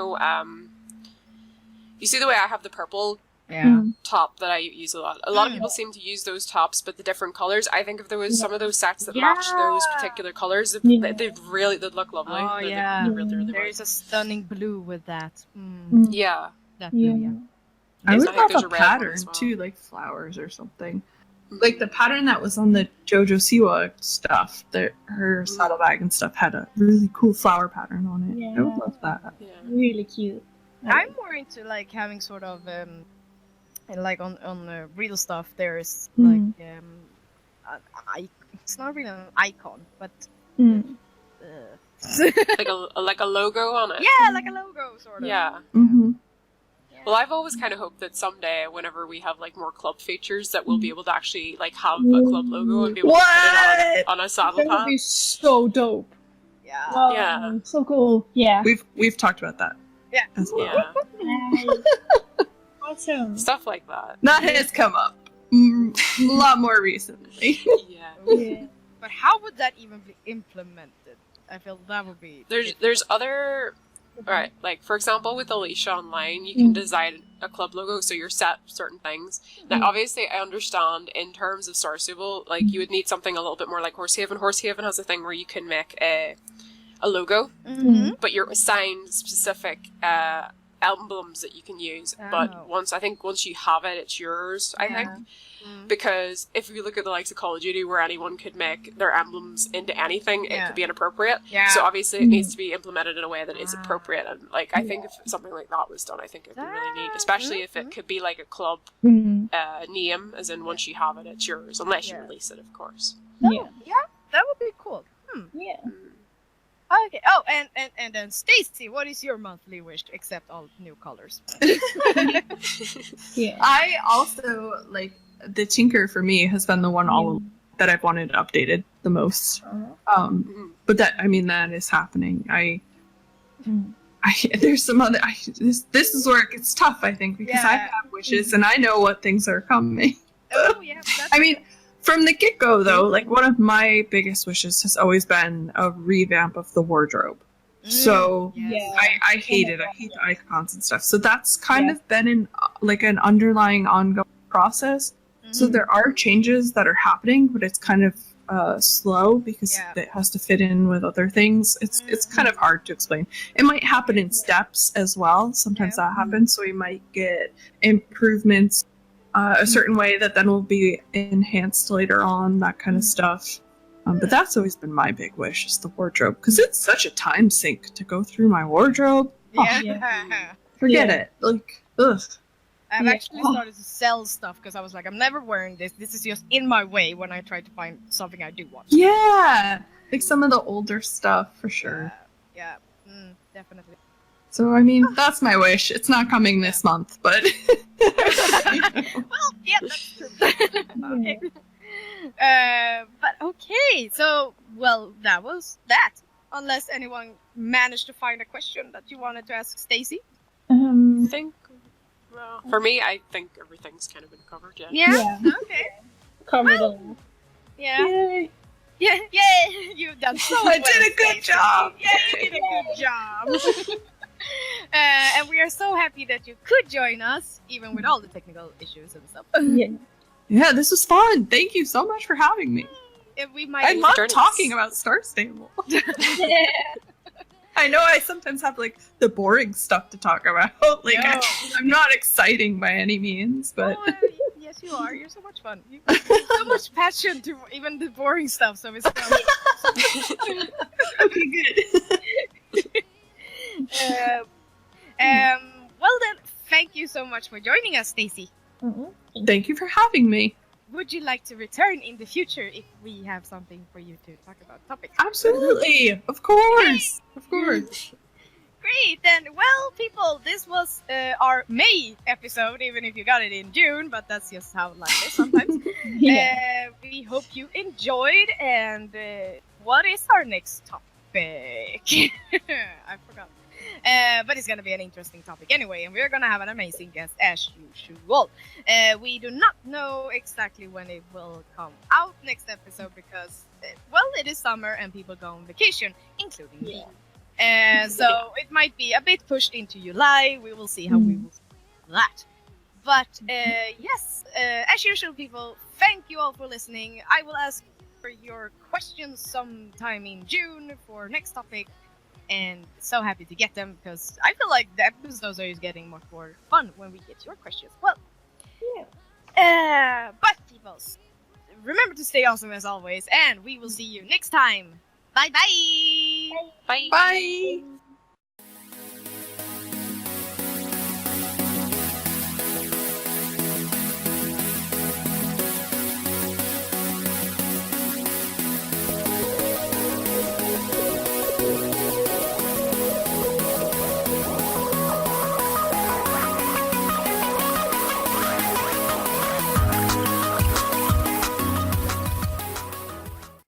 see the way I have the purple yeah, top that I use a lot. A lot of Mm. people seem to use those tops, but the different colors. I think if there was some of those sets that Yeah. match those particular colors, Yeah. they'd look lovely. Oh, They'd yeah. look really, really there nice. is a stunning blue with that. Mm. Yeah. That Yeah. blue, yeah. I would I think love there's a a red one pattern, as well. too, like flowers or something. Like the pattern that was on the Jojo Siwa stuff, her saddlebag and stuff had a really cool flower pattern on it. I would Yeah. love that. Yeah. Really cute. I'm more into like having sort of and like on real stuff. There's Mm. like it's not really an icon, but Mm. Like a logo on it. yeah, like a logo sort of. Yeah. Mm-hmm. Yeah. Well, I've always kind of hoped that someday, whenever we have like more club features, that we'll be able to actually like have a club logo and be able to put it on a saddle That would pad. be so dope. Yeah. Wow, Yeah. So cool. Yeah. We've talked about that. Yeah. As well. Yeah, Awesome. stuff like that. That has come up a lot more recently. Yeah. Yeah. But how would that even be implemented? I feel that would be. There's other right, like for example with Alicia Online, you can Mm. design a club logo so you're set certain things. Now obviously I understand in terms of Sourceable, like you would need something a little bit more like Horsehaven. Horsehaven has a thing where you can make a logo, Mm-hmm. but you're assigned specific emblems that you can use. Oh. But once you have it, it's yours, I think. Mm. Because if you look at the likes of Call of Duty where anyone could make their emblems into anything, it Yeah. could be inappropriate. Yeah. So obviously it needs to be implemented in a way that is appropriate. And like I think if something like that was done, I think it'd be really neat. Especially if it could be like a club Mm. name, as in once you have it, it's yours. Unless you Yeah. release it, of course. Yeah. That would be cool. Yeah. Okay. Oh, and then Stacy, what is your monthly wish except all new colors? Yeah. I also like the Tinker for me has been the one that I've wanted updated the most. Mhm. But that is happening. I there's some other. This is where it gets tough, I think, because I have wishes and I know what things are coming. Oh yeah. I mean, from the get-go, though, like one of my biggest wishes has always been a revamp of the wardrobe. So I hate it. I hate the icons and stuff. So that's kind of been an underlying ongoing process. So there are changes that are happening, but it's kind of slow because it has to fit in with other things. It's kind of hard to explain. It might happen in steps as well. Sometimes that happens. So we might get improvements a certain way that then will be enhanced later on, that kind of stuff. But that's always been my big wish, is the wardrobe, because it's such a time sink to go through my wardrobe. Forget it. Like, ugh. I've actually started to sell stuff because I was like, I'm never wearing this. This is just in my way when I try to find something I do want. Yeah, like some of the older stuff for sure. Yeah, definitely. So I mean, that's my wish. It's not coming this month, but. Well, yeah, that's true. Okay. But okay, so well, that was that. Unless anyone managed to find a question that you wanted to ask Stacy. I think. Well, for me, I think everything's kind of been covered. Yeah. Okay. Covered all. Yeah. Yay. Yeah. Yay! You've done so well. I did a good job. Yeah, you did a good job. And we are so happy that you could join us, even with all the technical issues and stuff. Yeah, this was fun. Thank you so much for having me. We might I love talking about Star Stable. I know I sometimes have like the boring stuff to talk about. Like I'm not exciting by any means, but yes, you are. You're so much fun. You have so much passion to even the boring stuff. So it's okay, good. Well then, thank you so much for joining us, Stacy. Thank you for having me. Would you like to return in the future if we have something for you to talk about topics? Absolutely, of course, of course. Great, then, well, people, this was our May episode, even if you got it in June, but that's just how life is sometimes. We hope you enjoyed, and what is our next topic? I forgot. But it's going to be an interesting topic anyway, and we're going to have an amazing guest as usual. We do not know exactly when it will come out next episode because, well, it is summer and people go on vacation, including me. So it might be a bit pushed into July. We will see how we will do that. But yes, as usual, people, thank you all for listening. I will ask for your questions sometime in June for next topic. And so happy to get them because I feel like the episodes are just getting much more fun when we get your questions. Well, but people, remember to stay awesome as always, and we will see you next time. Bye bye. Bye. Bye.